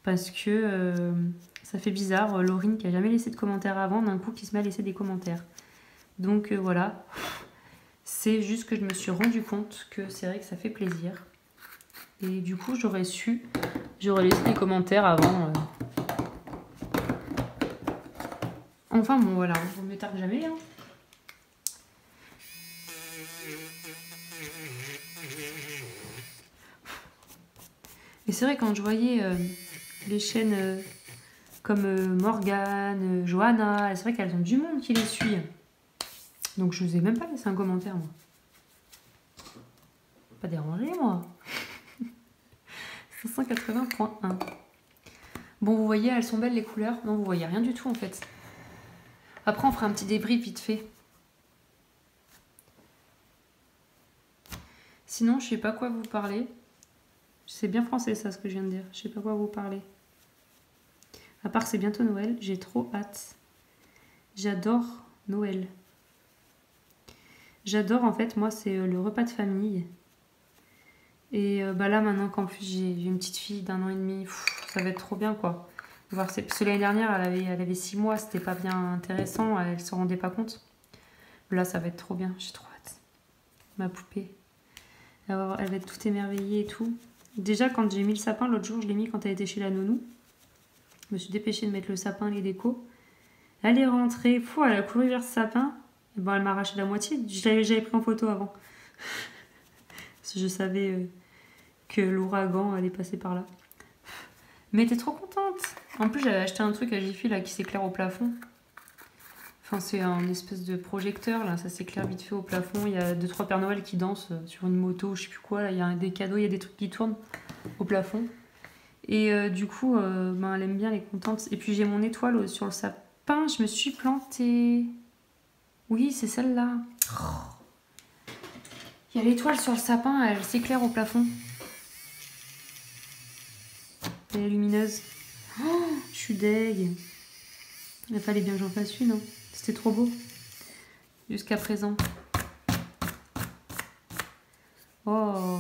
Parce que ça fait bizarre. Laurine qui a jamais laissé de commentaires avant, d'un coup qui se met à laisser des commentaires. Donc voilà. C'est juste que je me suis rendu compte que c'est vrai que ça fait plaisir. Et du coup, j'aurais laissé des commentaires avant. Enfin bon voilà, on ne me tarde jamais. Hein. Et c'est vrai quand je voyais les chaînes comme Morgane, Johanna, c'est vrai qu'elles ont du monde qui les suit. Donc je vous ai même pas laissé un commentaire moi. Pas dérangé moi. 580.1. Bon vous voyez elles sont belles les couleurs. Non vous voyez rien du tout en fait. Après on fera un petit débrief vite fait. Sinon je sais pas quoi vous parler. C'est bien français ça ce que je viens de dire. Je sais pas quoi vous parler. À part que c'est bientôt Noël, j'ai trop hâte. J'adore Noël. J'adore en fait, moi c'est le repas de famille. Et bah là maintenant qu'en plus j'ai une petite fille d'1 an et demi, ça va être trop bien quoi. Parce que l'année dernière elle avait 6 mois, c'était pas bien intéressant, elle se rendait pas compte. Là ça va être trop bien, j'ai trop hâte. Ma poupée. Alors, elle va être toute émerveillée et tout. Déjà quand j'ai mis le sapin, l'autre jour je l'ai mis quand elle était chez la nounou. Je me suis dépêchée de mettre le sapin, les décos. Elle est rentrée, elle a couru vers ce sapin. Et bon, elle m'a arraché la moitié. J'avais pris en photo avant. Parce que je savais que l'ouragan allait passer par là. Mais elle était trop contente. En plus, j'avais acheté un truc à Jiffy là qui s'éclaire au plafond. Enfin, c'est un espèce de projecteur là, ça s'éclaire vite fait au plafond. Il y a 2-3 Père Noël qui dansent sur une moto, je sais plus quoi. Là. Il y a des cadeaux, il y a des trucs qui tournent au plafond. Et du coup, ben, elle aime bien, elle est contente. Et puis j'ai mon étoile sur le sapin, je me suis plantée. Oui, c'est celle-là. Oh. Il y a l'étoile sur le sapin, elle s'éclaire au plafond. Elle est lumineuse. Oh, je suis deg. Il fallait bien que j'en fasse une, hein. C'était trop beau. Jusqu'à présent. Oh.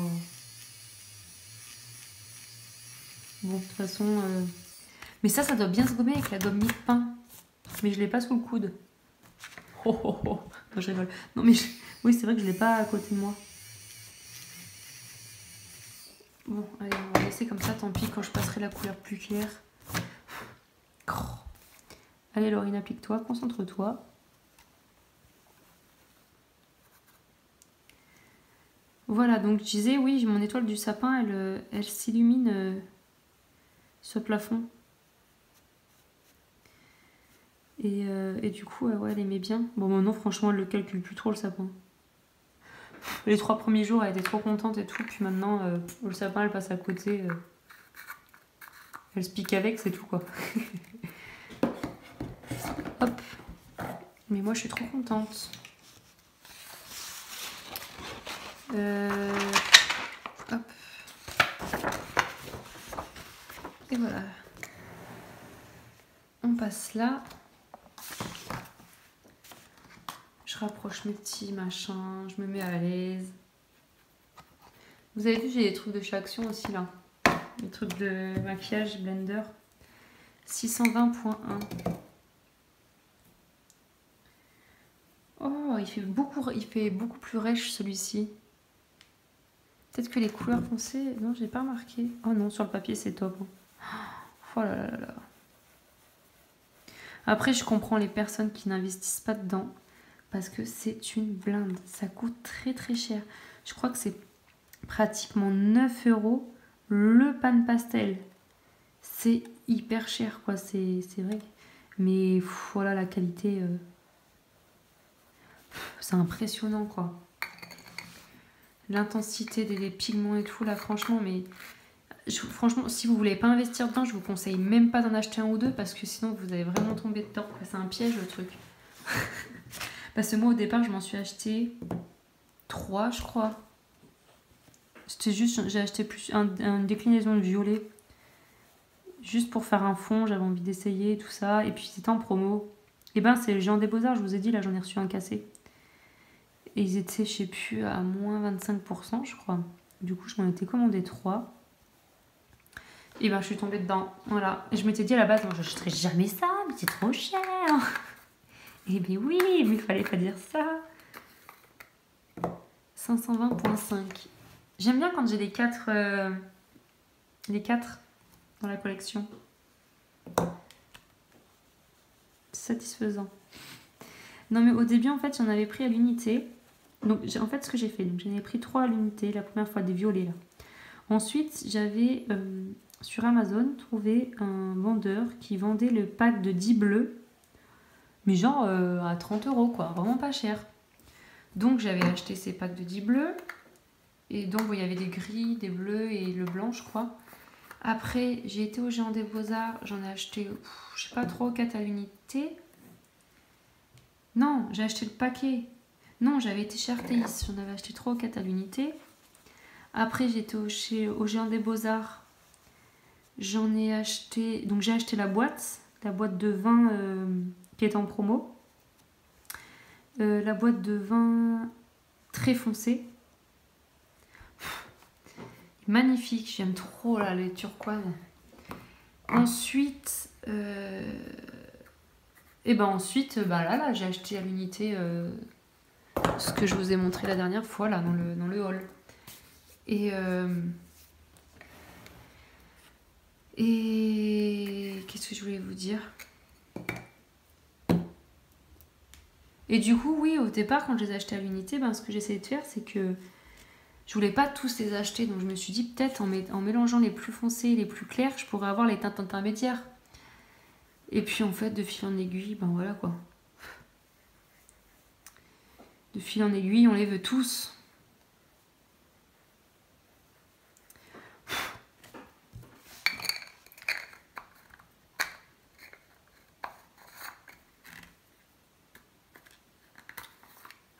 Bon, de toute façon... Mais ça doit bien se gommer avec la gomme mie pain. Mais je l'ai pas sous le coude. Oh oh oh. Non, je rigole. Non, mais oui, c'est vrai que je l'ai pas à côté de moi. Bon, allez, on va laisser comme ça, tant pis, quand je passerai la couleur plus claire. Oh. Allez, Laurine, applique-toi, concentre-toi. Voilà, donc je disais, oui, mon étoile du sapin, elle s'illumine sur le plafond. Et du coup, ouais, elle aimait bien. Bon, maintenant, franchement, elle le calcule plus trop, le sapin. Les 3 premiers jours, elle était trop contente et tout. Puis maintenant, le sapin, elle passe à côté. Elle se pique avec, c'est tout, quoi. Hop. Mais moi, je suis trop contente. Hop. Et voilà. On passe là. Je rapproche mes petits machins, je me mets à l'aise. Vous avez vu, j'ai des trucs de chez Action aussi là. Des trucs de maquillage Blender. 620.1. Oh, il fait beaucoup plus rêche celui-ci. Peut-être que les couleurs foncées... Non, j'ai pas remarqué. Oh non, sur le papier c'est top. Oh là là là. Après, je comprends les personnes qui n'investissent pas dedans. Parce que c'est une blinde. Ça coûte très très cher. Je crois que c'est pratiquement 9 € le pan pastel. C'est hyper cher quoi, c'est vrai. Mais voilà la qualité. C'est impressionnant quoi. L'intensité des pigments et tout là, franchement, mais... franchement, si vous voulez pas investir dedans, je vous conseille même pas d'en acheter un ou deux parce que sinon vous allez vraiment tomber dedans. C'est un piège le truc. Parce que moi au départ je m'en suis acheté 3 je crois. C'était juste, j'ai acheté plus une déclinaison de violet. Juste pour faire un fond, j'avais envie d'essayer tout ça. Et puis c'était en promo. Et ben c'est le Géant des Beaux-Arts, je vous ai dit, là j'en ai reçu un cassé. Et ils étaient, je sais plus, à moins 25% je crois. Du coup je m'en étais commandé 3. Et ben je suis tombée dedans, voilà. Et je m'étais dit à la base, non, je n'achèterai jamais ça, mais c'est trop cher. Et ben oui, mais il fallait pas dire ça. 520.5. J'aime bien quand j'ai les 4 dans la collection. satisfaisant. Non mais au début en fait j'en avais pris à l'unité. Donc en fait ce que j'ai fait, j'en ai pris 3 à l'unité, la première fois des violets là. Ensuite j'avais sur Amazon trouvé un vendeur qui vendait le pack de 10 bleus. Mais genre à 30 € quoi, vraiment pas cher. Donc j'avais acheté ces packs de 10 bleus. Et donc il y avait des gris, des bleus et le blanc je crois. Après j'ai été au Géant des Beaux-Arts, j'en ai acheté, je sais pas, 3 ou 4 à l'unité. Non, j'ai acheté le paquet. Non, j'avais été chez Artéis, j'en avais acheté 3 ou 4 à l'unité. Après j'étais au Géant des Beaux-Arts. J'en ai acheté, donc j'ai acheté la boîte de vin qui est en promo. La boîte de vin très foncé. Magnifique, j'aime trop là, les turquoises. Ensuite, là j'ai acheté à l'unité ce que je vous ai montré la dernière fois là dans le haul. Et qu'est-ce que je voulais vous dire? Et du coup, oui, au départ, quand je les ai achetés à l'unité, ce que j'essayais de faire, c'est que je voulais pas tous les acheter. Donc je me suis dit, peut-être en mélangeant les plus foncés et les plus clairs, je pourrais avoir les teintes intermédiaires. Et puis en fait, de fil en aiguille, voilà quoi. De fil en aiguille, on les veut tous.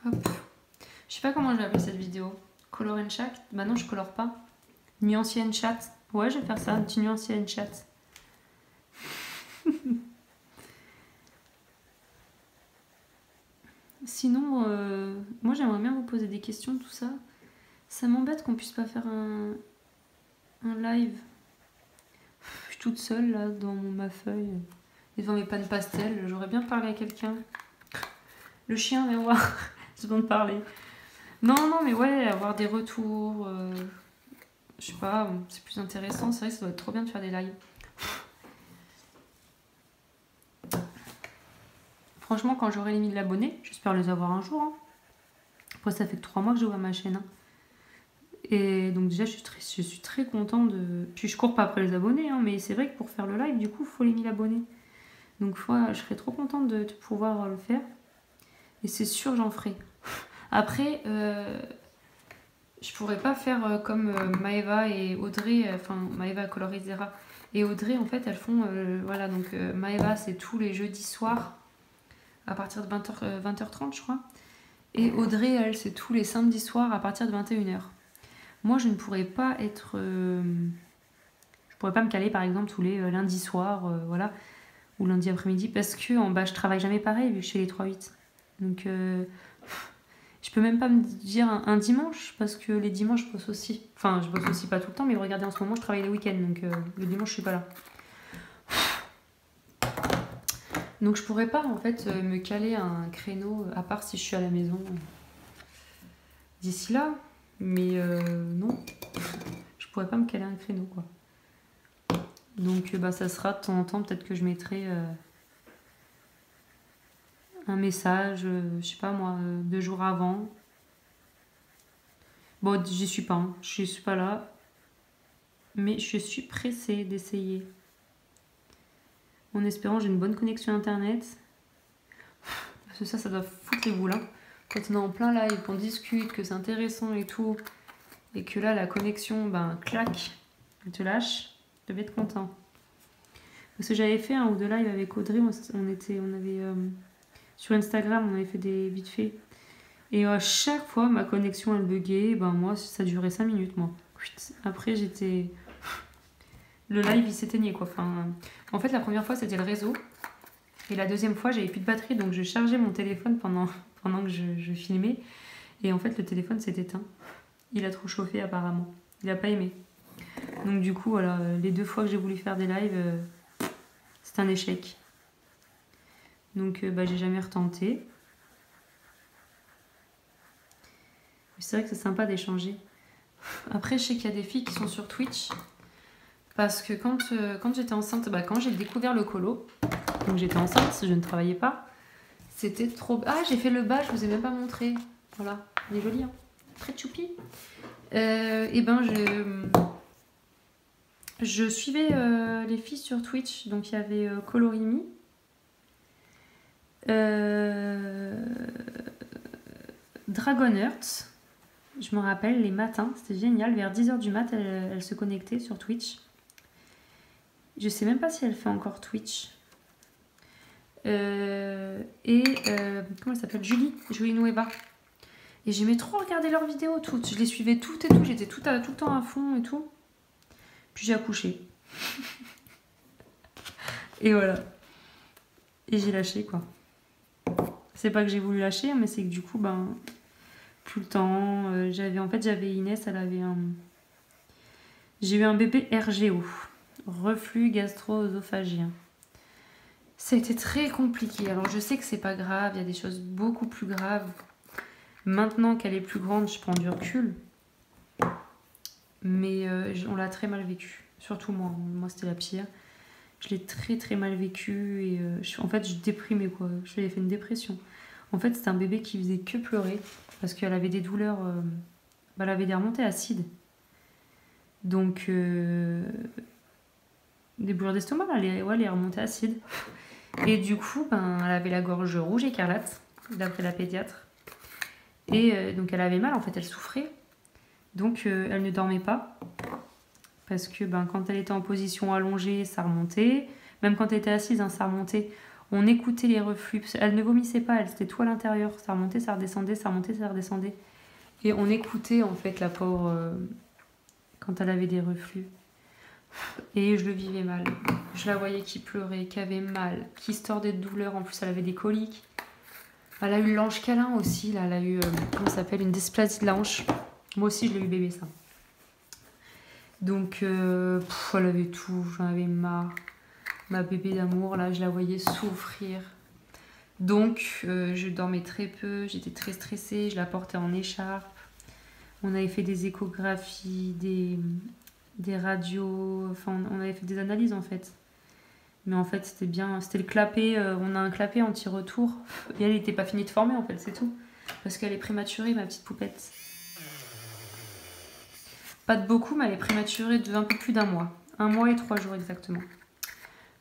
Hop. Je sais pas comment je vais appeler cette vidéo. Color and chat. Bah non, je colore pas. Nuancier and chat. Ouais, je vais faire ça, un petit nuancier and chat. Sinon, moi j'aimerais bien vous poser des questions, tout ça. Ça m'embête qu'on puisse pas faire un live. Je suis toute seule là dans ma feuille, devant mes pannes pastel. J'aurais bien parlé à quelqu'un. Le chien, viens voir. J'ai besoin de parler. Non, mais ouais, avoir des retours. Je sais pas, c'est plus intéressant. C'est vrai que ça doit être trop bien de faire des lives. Franchement, quand j'aurai les 1000 abonnés, j'espère les avoir un jour. Hein. Après, ça fait que 3 mois que j'ouvre ma chaîne. Hein. Et donc déjà, je suis très contente de... Puis je cours pas après les abonnés, hein, mais c'est vrai que pour faire le live, du coup, il faut les 1000 abonnés. Donc je serais trop contente de pouvoir le faire. Et c'est sûr, j'en ferai. Après, je pourrais pas faire comme Maëva et Audrey, enfin Maëva Colorizera et Audrey, en fait, elles font, voilà, donc Maëva, c'est tous les jeudis soirs à partir de 20h30, je crois. Et Audrey, elle, c'est tous les samedis soirs à partir de 21h. Moi, je ne pourrais pas être... je pourrais pas me caler, par exemple, tous les lundis soirs, voilà, ou lundi après-midi, parce que en bas, je travaille jamais pareil, vu que je suis les 3-8. Donc, je peux même pas me dire un dimanche, parce que les dimanches, je bosse aussi. Enfin, je bosse aussi pas tout le temps, mais regardez, en ce moment, je travaille les week-ends, donc le dimanche, je suis pas là. Donc, je pourrais pas, en fait, me caler un créneau, à part si je suis à la maison d'ici là. Mais non, je pourrais pas me caler un créneau, quoi. Donc, ça sera de temps en temps, peut-être que je mettrai un message, je sais pas moi, 2 jours avant. Bon, j'y suis pas, hein. Je suis pas là. Mais je suis pressée d'essayer. En espérant j'ai une bonne connexion internet. Parce que ça doit foutre les boules. Hein. Quand on est en plein live, qu'on discute, que c'est intéressant et tout, et que là la connexion, clac, elle te lâche, tu devais être content. Parce que j'avais fait un ou 2 lives avec Audrey, on avait sur Instagram, on avait fait des vite fait. Et à chaque fois, ma connexion elle buguait, moi ça durait 5 minutes, moi. Après j'étais... Le live il s'éteignait quoi. Enfin, en fait la première fois c'était le réseau. Et la deuxième fois j'avais plus de batterie donc je chargeais mon téléphone pendant que je filmais. Et en fait le téléphone s'est éteint. Il a trop chauffé apparemment. Il a pas aimé. Donc du coup voilà, les 2 fois que j'ai voulu faire des lives, c'est un échec. Donc j'ai jamais retenté. C'est vrai que c'est sympa d'échanger. Après je sais qu'il y a des filles qui sont sur Twitch. Parce que quand j'étais enceinte, bah, quand j'ai découvert le colo, donc j'étais enceinte, je ne travaillais pas, c'était trop... Ah, j'ai fait le bas, je vous ai même pas montré. Voilà, il est joli, hein. Très choupi. Et ben, je suivais les filles sur Twitch, donc il y avait Colorimi, Dragonheart, je me rappelle, les matins, c'était génial, vers 10h du mat, elle se connectait sur Twitch. Je sais même pas si elle fait encore Twitch. Comment elle s'appelle, Julie Nueva. Et j'aimais trop regarder leurs vidéos toutes. Je les suivais toutes et tout. J'étais tout le temps à fond et tout. Puis j'ai accouché. Et voilà. Et j'ai lâché quoi. C'est pas que j'ai voulu lâcher, mais c'est que du coup, ben, plus le temps. J'avais Inès, elle avait un... J'ai eu un bébé RGO. Reflux gastro-œsophagien. C'était très compliqué. Alors je sais que c'est pas grave, il y a des choses beaucoup plus graves. Maintenant qu'elle est plus grande, je prends du recul. Mais on l'a très mal vécu. Surtout moi. Moi, c'était la pire. Je l'ai très très mal vécu. Et en fait, je déprimais quoi. Je lui ai fait une dépression. En fait, c'était un bébé qui faisait que pleurer. Parce qu'elle avait des douleurs... elle avait des remontées acides. Donc... des brûlures d'estomac, les remontées acides. Et du coup, ben, elle avait la gorge rouge écarlate, d'après la pédiatre. Et donc elle avait mal, en fait, elle souffrait. Donc elle ne dormait pas. Parce que ben, quand elle était en position allongée, ça remontait. Même quand elle était assise, hein, ça remontait. On écoutait les reflux. Elle ne vomissait pas, elle, c'était tout à l'intérieur. Ça remontait, ça redescendait, ça remontait, ça redescendait. Et on écoutait, en fait, la pauvre, quand elle avait des reflux. Et je le vivais mal. Je la voyais qui pleurait, qui avait mal, qui se tordait de douleur. En plus, elle avait des coliques. Elle a eu l'ange câlin aussi. Là. Elle a eu, comment ça s'appelle, une dysplasie de la hanche. Moi aussi, je l'ai eu bébé, ça. Donc, elle avait tout. J'en avais marre. Ma bébé d'amour, là, je la voyais souffrir. Donc, je dormais très peu. J'étais très stressée. Je la portais en écharpe. On avait fait des échographies, des radios, enfin on avait fait des analyses en fait. Mais en fait c'était bien, c'était le clapet, on a un clapet anti-retour. Et elle n'était pas finie de former en fait, c'est tout. Parce qu'elle est prématurée ma petite poupette. Pas de beaucoup, mais elle est prématurée de un peu plus d'un mois. 1 mois et 3 jours exactement.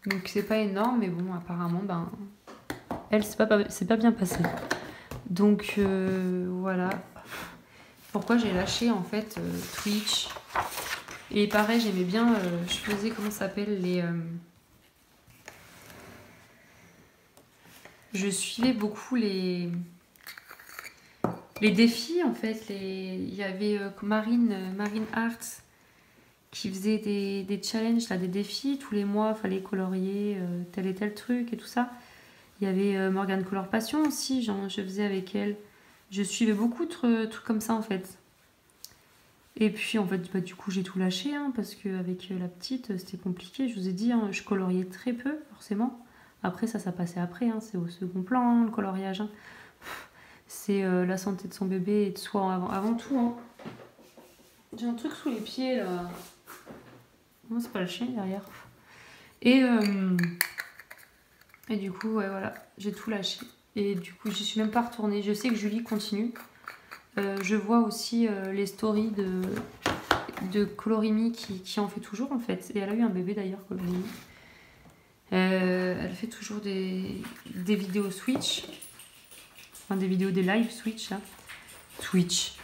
Donc c'est pas énorme, mais bon apparemment ben... Elle c'est pas bien passé. Donc voilà. Pourquoi j'ai lâché en fait Twitch. Et pareil, j'aimais bien, je faisais, comment ça s'appelle, je suivais beaucoup les défis, en fait. Il y avait Marine Arts qui faisait des challenges, là, des défis. Tous les mois, il fallait colorier tel et tel truc et tout ça. Il y avait Morgane Color Passion aussi, je faisais avec elle. Je suivais beaucoup de trucs comme ça, en fait. Et puis en fait, bah, du coup, j'ai tout lâché hein, parce qu'avec la petite, c'était compliqué. Je vous ai dit, hein, je coloriais très peu, forcément. Après, ça passait après. Hein, c'est au second plan, hein, le coloriage. Hein. C'est la santé de son bébé et de soi avant tout. Hein. J'ai un truc sous les pieds, là. Non, c'est pas le chien derrière. Et du coup, ouais, voilà, j'ai tout lâché. Et du coup, j'y suis même pas retournée. Je sais que Julie continue. Je vois aussi les stories de Colorimi qui en fait toujours en fait. Et elle a eu un bébé d'ailleurs, Colorimi. Elle fait toujours des vidéos Switch. Enfin des vidéos, des live Switch là. Switch.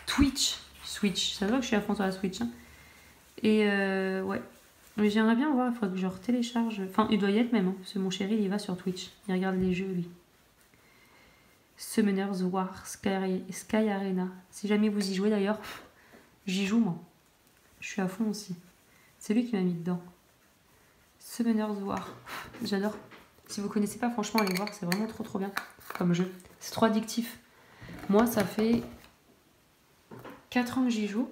Ça se voit que je suis à fond sur la Switch. Hein. Et ouais. Mais j'aimerais bien voir, il faudrait que je télécharge. Enfin, il doit y être même, hein, parce que mon chéri il y va sur Twitch. Il regarde les jeux lui. Summoners War, Sky Arena. Si jamais vous y jouez d'ailleurs, j'y joue moi. Je suis à fond aussi. C'est lui qui m'a mis dedans. Summoners War. J'adore. Si vous connaissez pas, franchement, allez voir. C'est vraiment trop bien comme jeu. C'est trop addictif. Moi, ça fait 4 ans que j'y joue.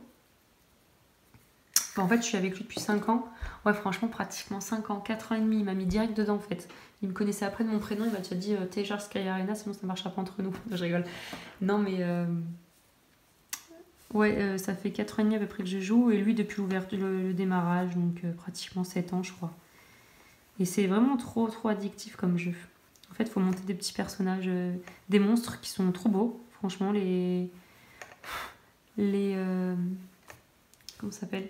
En fait, je suis avec lui depuis 5 ans. Ouais, franchement, pratiquement 5 ans. 4 ans et demi. Il m'a mis direct dedans, en fait. Il me connaissait après de mon prénom. Il m'a déjà dit télécharge Sky Arena, sinon ça ne marchera pas entre nous. Je rigole. Non, mais... Ouais, ça fait 4 ans et demi à peu près que je joue, et lui depuis le démarrage, donc pratiquement 7 ans je crois. Et c'est vraiment trop addictif comme jeu. En fait, il faut monter des petits personnages, des monstres qui sont trop beaux. Franchement, comment ça s'appelle?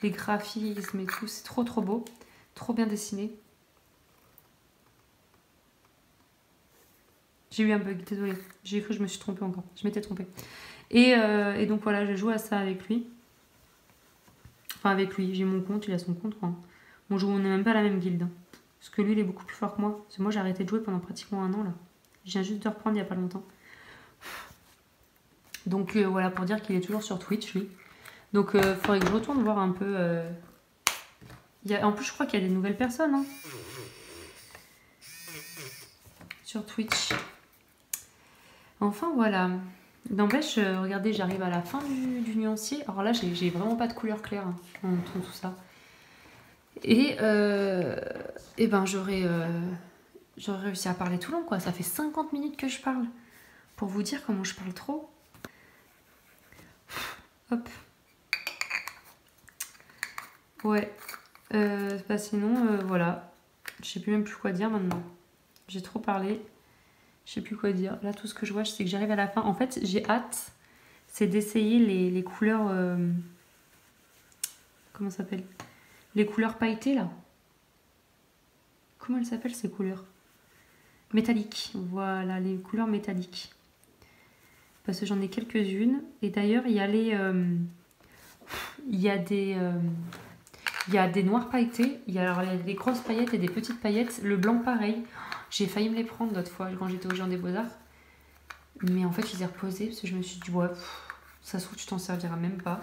Les graphismes et tout, c'est trop beau. Trop bien dessiné. J'ai eu un bug, désolée. J'ai cru que je me suis trompée encore. Je m'étais trompée. Et donc voilà, je joue à ça avec lui. Enfin, avec lui. J'ai mon compte, il a son compte, quoi. On n'est même pas à la même guilde. Parce que lui, il est beaucoup plus fort que moi. Parce que moi, j'ai arrêté de jouer pendant pratiquement 1 an, là. Je viens juste de reprendre il n'y a pas longtemps. Donc voilà, pour dire qu'il est toujours sur Twitch, lui. Donc il faudrait que je retourne voir un peu... En plus, je crois qu'il y a des nouvelles personnes, hein, sur Twitch. Enfin, voilà. N'empêche, regardez, j'arrive à la fin du nuancier. Alors là, j'ai vraiment pas de couleur claire, hein, entre tout ça. Et ben j'aurais réussi à parler tout long, quoi. Ça fait 50 minutes que je parle. Pour vous dire comment je parle trop. Hop. Ouais. Bah sinon, voilà. Je sais plus même plus quoi dire maintenant. J'ai trop parlé. Je sais plus quoi dire. Là, tout ce que je vois, c'est que j'arrive à la fin. En fait, j'ai hâte. C'est d'essayer les couleurs... comment ça s'appelle? Les couleurs pailletées, là. Comment elles s'appellent, ces couleurs? Métalliques. Voilà, les couleurs métalliques. Parce que j'en ai quelques-unes. Et d'ailleurs, il y a il y a des noirs pailletés. Il y a alors des grosses paillettes et des petites paillettes. Le blanc, pareil. J'ai failli me les prendre l'autre fois quand j'étais au Géant des Beaux-Arts. Mais en fait, je les ai reposés parce que je me suis dit, ouais, ça se trouve, tu t'en serviras même pas.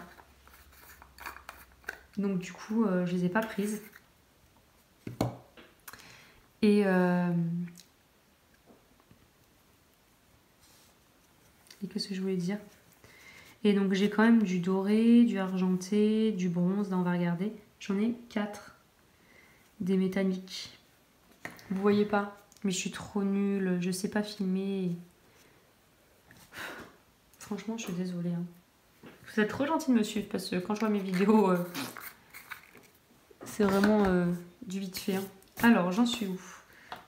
Donc, du coup, je les ai pas prises. Et qu'est-ce que je voulais dire? Et donc, j'ai quand même du doré, du argenté, du bronze. Là, on va regarder. J'en ai 4. Des métalliques. Vous voyez pas? Mais je suis trop nulle. Je sais pas filmer. Franchement, je suis désolée. Hein. Vous êtes trop gentil de me suivre parce que quand je vois mes vidéos, c'est vraiment du vite fait. Hein. Alors, j'en suis où?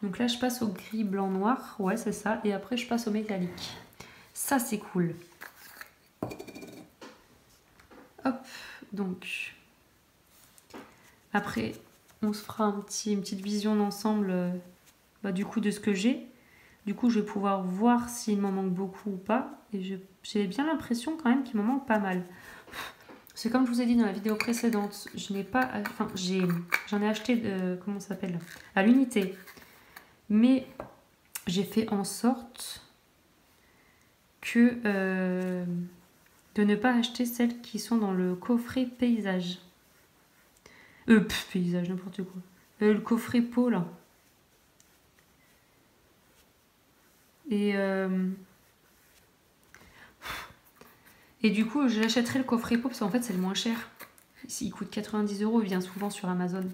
Donc là, je passe au gris, blanc, noir. Ouais, c'est ça. Et après, je passe au métallique. Ça, c'est cool. Hop, donc. Après, on se fera une petite vision d'ensemble du coup de ce que j'ai. Du coup, je vais pouvoir voir s'il m'en manque beaucoup ou pas. Et j'ai bien l'impression quand même qu'il m'en manque pas mal. C'est comme je vous ai dit dans la vidéo précédente, je n'ai pas... Enfin, j'en ai acheté, comment ça s'appelle? À l'unité. Mais j'ai fait en sorte que de ne pas acheter celles qui sont dans le coffret paysage. Paysage, n'importe quoi. Le coffret peau, là. Et du coup, j'achèterai le coffret peau parce qu'en fait, c'est le moins cher. Il coûte 90 €, il vient souvent sur Amazon.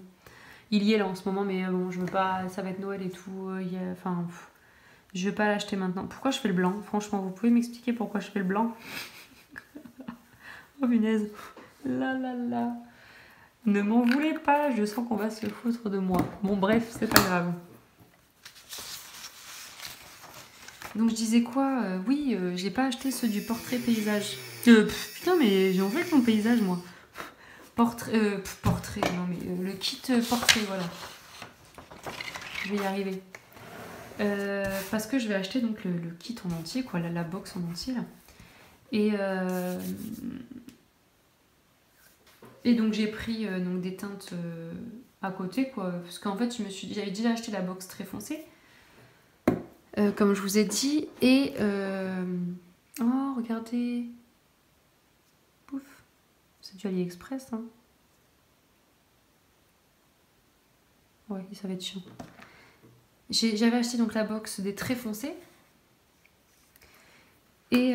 Il y est là en ce moment, mais bon, je veux pas. Ça va être Noël et tout. Enfin, je veux pas l'acheter maintenant. Pourquoi je fais le blanc? Franchement, vous pouvez m'expliquer pourquoi je fais le blanc? Oh punaise. Là. Ne m'en voulez pas, je sens qu'on va se foutre de moi. Bon, bref, c'est pas grave. Donc je disais quoi? Oui, j'ai pas acheté ceux du portrait paysage. Putain, mais j'ai envie de mon paysage, moi. Portrait, non mais le kit portrait, voilà. Je vais y arriver. Parce que je vais acheter donc le kit en entier, quoi, la box en entier, là. Et donc j'ai pris donc des teintes à côté, quoi. Parce qu'en fait, j'avais déjà acheté la box très foncée. Comme je vous ai dit. Et... oh, regardez. Pouf. C'est du AliExpress, hein. Ouais, ça va être chiant. J'avais acheté donc la box des très foncés. Et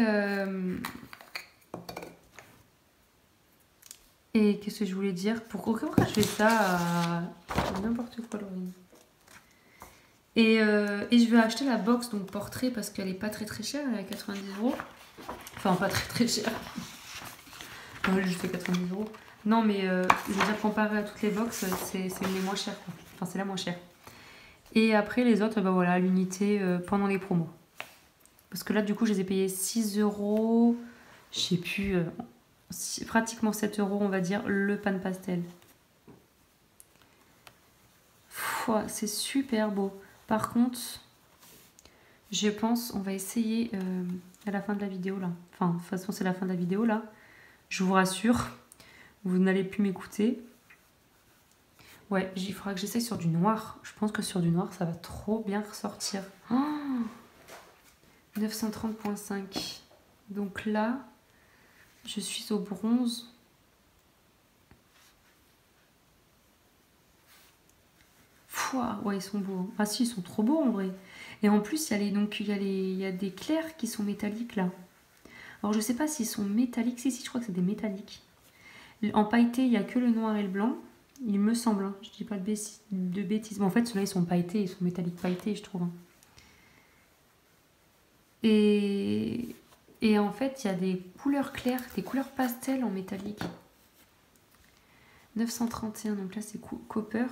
qu'est-ce que je voulais dire? Pourquoi je fais ça? N'importe quoi, Laurine. Et je vais acheter la box donc portrait parce qu'elle est pas très chère, elle est à 90 €. Enfin, pas très chère. Enfin, juste 90 €. Non, mais je veux dire, comparé à toutes les box, c'est une des moins chères, quoi. Enfin, c'est la moins chère. Et après, les autres, bah voilà, à l'unité pendant les promos. Parce que là, du coup, je les ai payés 6 €. Je sais plus, pratiquement 7 €, on va dire, le pan pastel. C'est super beau. Par contre, je pense, on va essayer à la fin de la vidéo, là. Enfin, de toute façon, c'est la fin de la vidéo, là. Je vous rassure, vous n'allez plus m'écouter. Ouais, il faudra que j'essaye sur du noir. Je pense que sur du noir, ça va trop bien ressortir. Oh, 930,5. Donc là, je suis au bronze. Ouais, ils sont beaux. Ah si, ils sont trop beaux en vrai. Et en plus, il y a des clairs qui sont métalliques là. Alors je sais pas s'ils sont métalliques. Si, je crois que c'est des métalliques. En pailleté, il n'y a que le noir et le blanc. Il me semble, hein. Je dis pas de bêtises. Mais en fait, ceux-là, ils sont pailletés. Ils sont métalliques pailletés, je trouve. Et en fait, il y a des couleurs claires, des couleurs pastel en métallique. 931, donc là, c'est copper.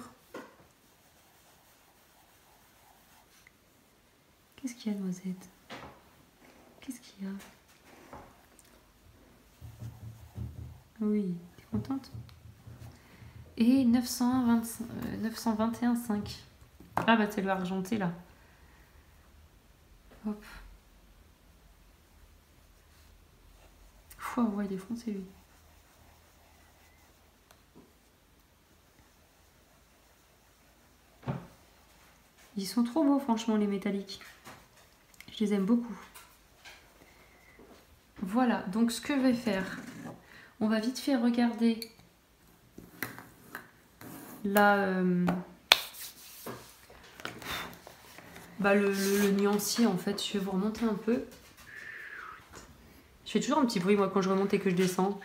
Qu'est-ce qu'il y a, Noisette? Qu'est-ce qu'il y a? Oui, t'es contente? Et 921,5. Ah bah c'est le argenté là. Hop. Ouais, il est foncé lui. Ils sont trop beaux franchement les métalliques. Je les aime beaucoup. Voilà, donc ce que je vais faire, on va vite fait regarder là le nuancier en fait. Je vais vous remonter un peu. Je fais toujours un petit bruit moi quand je remonte et que je descends.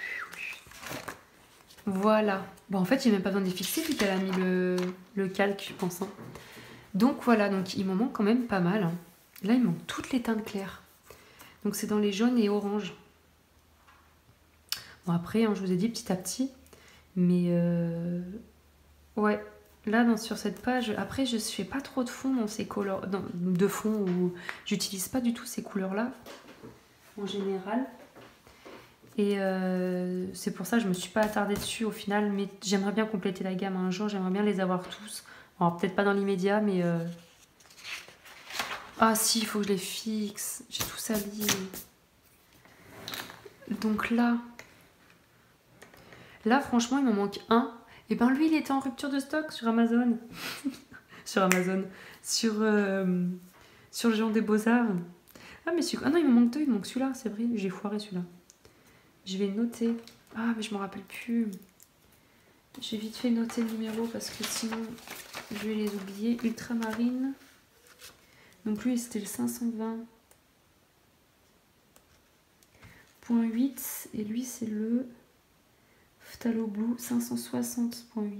Voilà. Bon en fait j'ai même pas besoin de les fixer vu qu'elle a mis le calque je pense. Hein. Donc voilà, donc il m'en manque quand même pas mal. Hein. Là il manque toutes les teintes claires. Donc c'est dans les jaunes et oranges. Bon après hein, je vous ai dit petit à petit. Mais ouais. Là, sur cette page, après, je fais pas trop de fond dans ces couleurs, de fond où j'utilise pas du tout ces couleurs-là, en général. Et c'est pour ça que je me suis pas attardée dessus au final, mais j'aimerais bien compléter la gamme un jour, j'aimerais bien les avoir tous. Alors, peut-être pas dans l'immédiat, mais... Ah si, il faut que je les fixe, j'ai tout sali. Donc là, franchement, il m'en manque un. Et ben lui, il était en rupture de stock sur Amazon. Sur Amazon. Sur le Géant des Beaux-Arts. Ah, mais ah non, il me manque deux. Il me manque celui-là, c'est vrai. J'ai foiré celui-là. Je vais noter. Ah, mais je me rappelle plus. J'ai vite fait noter le numéro parce que sinon, je vais les oublier. Ultramarine. Donc lui, c'était le 520.8. Et lui, c'est le... Phthalo Blue 560.8.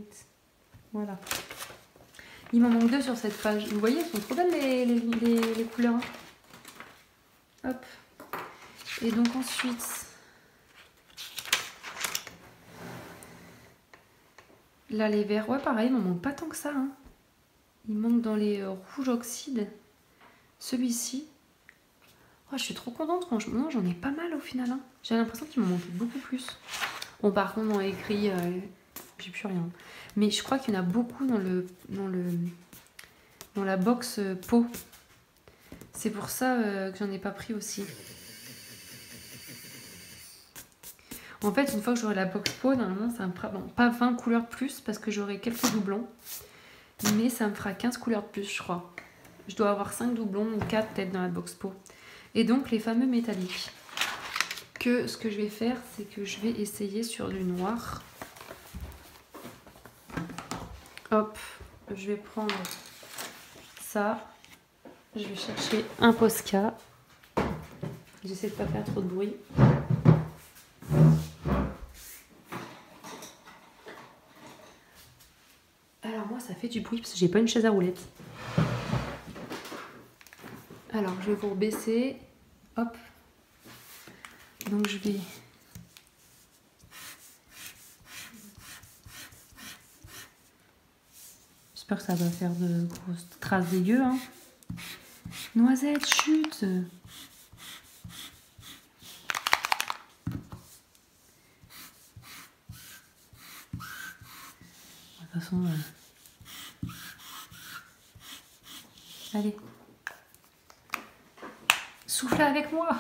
Voilà. Il m'en manque deux sur cette page. Vous voyez, elles sont trop belles les couleurs. Hop. Et donc ensuite, là les verts, ouais pareil, il m'en manque pas tant que ça. Hein. Il manque dans les rouges oxydes. Celui-ci. Oh, je suis trop contente, franchement, j'en ai pas mal au final. Hein. J'ai l'impression qu'il m'en manque beaucoup plus. Bon, par contre, dans les gris, j'ai plus rien. Mais je crois qu'il y en a beaucoup dans la box peau. C'est pour ça que j'en ai pas pris aussi. En fait, une fois que j'aurai la box peau, normalement, ça me fera... Bon, pas 20 couleurs de plus, parce que j'aurai quelques doublons. Mais ça me fera 15 couleurs de plus, je crois. Je dois avoir 5 doublons ou 4 peut-être dans la box peau. Et donc, les fameux métalliques. Ce que je vais faire, c'est que je vais essayer sur du noir. Hop, je vais prendre ça. Je vais chercher un Posca. J'essaie de pas faire trop de bruit. Alors moi, ça fait du bruit parce que j'ai pas une chaise à roulettes. Alors, je vais vous rebaisser. Hop. Donc je vais J'espère que ça va faire de grosses traces dégueu. Hein. Noisette, chute. De toute façon... Allez. Souffle avec moi.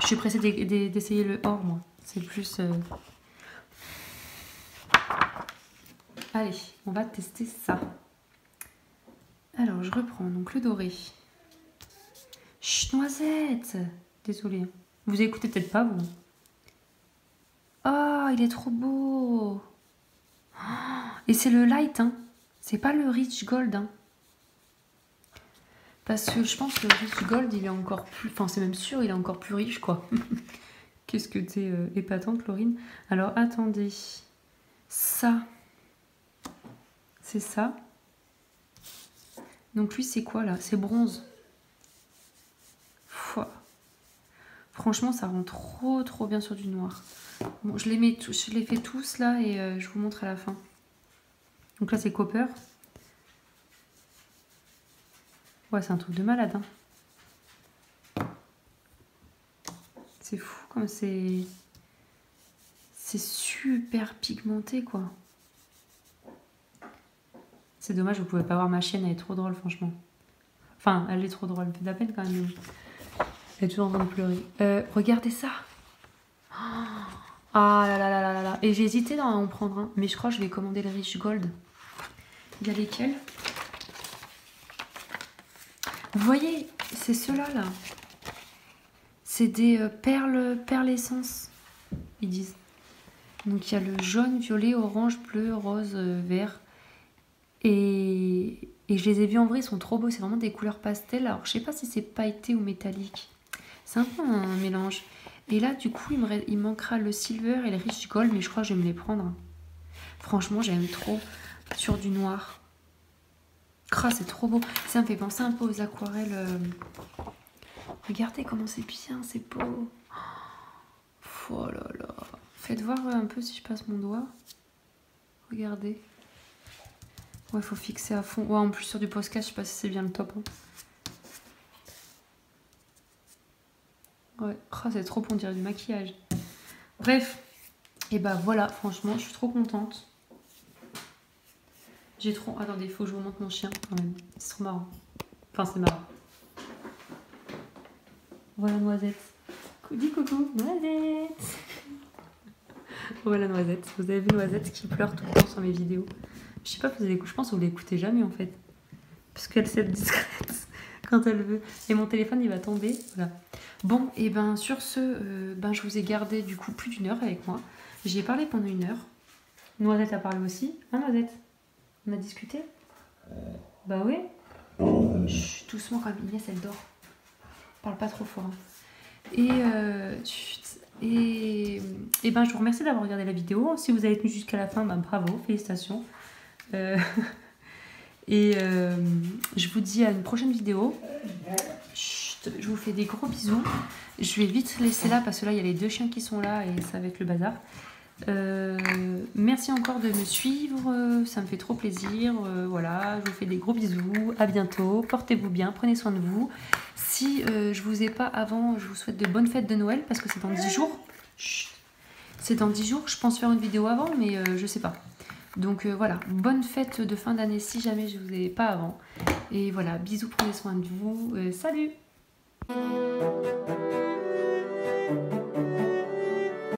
Je suis pressée d'essayer le or, moi. C'est le plus... Allez, on va tester ça. Alors, je reprends donc le doré. Chut, noisette. Désolée. Vous écoutez peut-être pas, vous. Oh, il est trop beau. Et c'est le light, hein. C'est pas le rich gold, hein. Parce que je pense que le rich gold, il est encore plus... Enfin, c'est même sûr, il est encore plus riche, quoi. Qu'est-ce que t'es épatante, Laurine. Alors, attendez. Ça. C'est ça. Donc, lui, c'est quoi, là? C'est bronze. Fouah. Franchement, ça rend trop bien sur du noir. Bon, je les fais tous, là, et je vous montre à la fin. Donc là, c'est copper. Ouais, c'est un truc de malade, hein. C'est fou comme c'est super pigmenté, quoi. C'est dommage, vous pouvez pas voir ma chaîne, elle est trop drôle, franchement. Enfin, elle est trop drôle, elle fait de la peine quand même. Elle est toujours en train de pleurer. Regardez ça. Ah là là là là là. Et j'ai hésité à en prendre un, mais je crois que je vais commander le Rich Gold. Il y a lesquels? Vous voyez, c'est ceux-là, là. C'est des perles essence, ils disent. Donc il y a le jaune, violet, orange, bleu, rose, vert. Et je les ai vus en vrai, ils sont trop beaux. C'est vraiment des couleurs pastel. Alors je sais pas si c'est pailleté ou métallique. C'est un peu un mélange. Et là, du coup, il manquera le silver et le rich gold, mais je crois que je vais me les prendre. Franchement, j'aime trop sur du noir. Oh, c'est trop beau. Ça me fait penser un peu aux aquarelles. Regardez comment c'est bien, c'est beau. Oh là là. Faites voir un peu si je passe mon doigt. Regardez. Ouais, il faut fixer à fond. Ouais, en plus sur du podcast, je sais pas si c'est bien le top. Hein. Ouais, oh, c'est trop bon, on dirait du maquillage. Bref, et bah voilà, franchement, je suis trop contente. J'ai trop... Attendez, il faut que je vous montre mon chien quand même. C'est trop marrant. Enfin, c'est marrant. Voilà Noisette. Dis coucou, Noisette. Voilà Noisette. Vous avez vu Noisette qui pleure tout le temps sur mes vidéos. Je sais pas, je pense que vous l'écoutez jamais en fait. Parce qu'elle s'est discrète quand elle veut. Et mon téléphone il va tomber. Voilà. Bon, et ben sur ce, je vous ai gardé du coup plus d'1 heure avec moi. J'ai parlé pendant 1 heure. Noisette a parlé aussi. Hein Noisette? On a discuté? Bah oui. Chut, doucement quand même, Inès elle dort. Parle pas trop fort. Hein. Et ben je vous remercie d'avoir regardé la vidéo. Si vous avez tenu jusqu'à la fin, bravo, félicitations. Je vous dis à une prochaine vidéo. Chut, je vous fais des gros bisous. Je vais vite laisser là parce que là il y a les 2 chiens qui sont là et ça va être le bazar. Merci encore de me suivre, ça me fait trop plaisir. Voilà, je vous fais des gros bisous. À bientôt, portez-vous bien, prenez soin de vous. Si je vous ai pas avant, je vous souhaite de bonnes fêtes de Noël parce que c'est dans 10 jours. Chut. C'est dans 10 jours, je pense faire une vidéo avant, mais je sais pas. Donc voilà, bonne fête de fin d'année si jamais je vous ai pas avant. Et voilà, bisous, prenez soin de vous. Salut!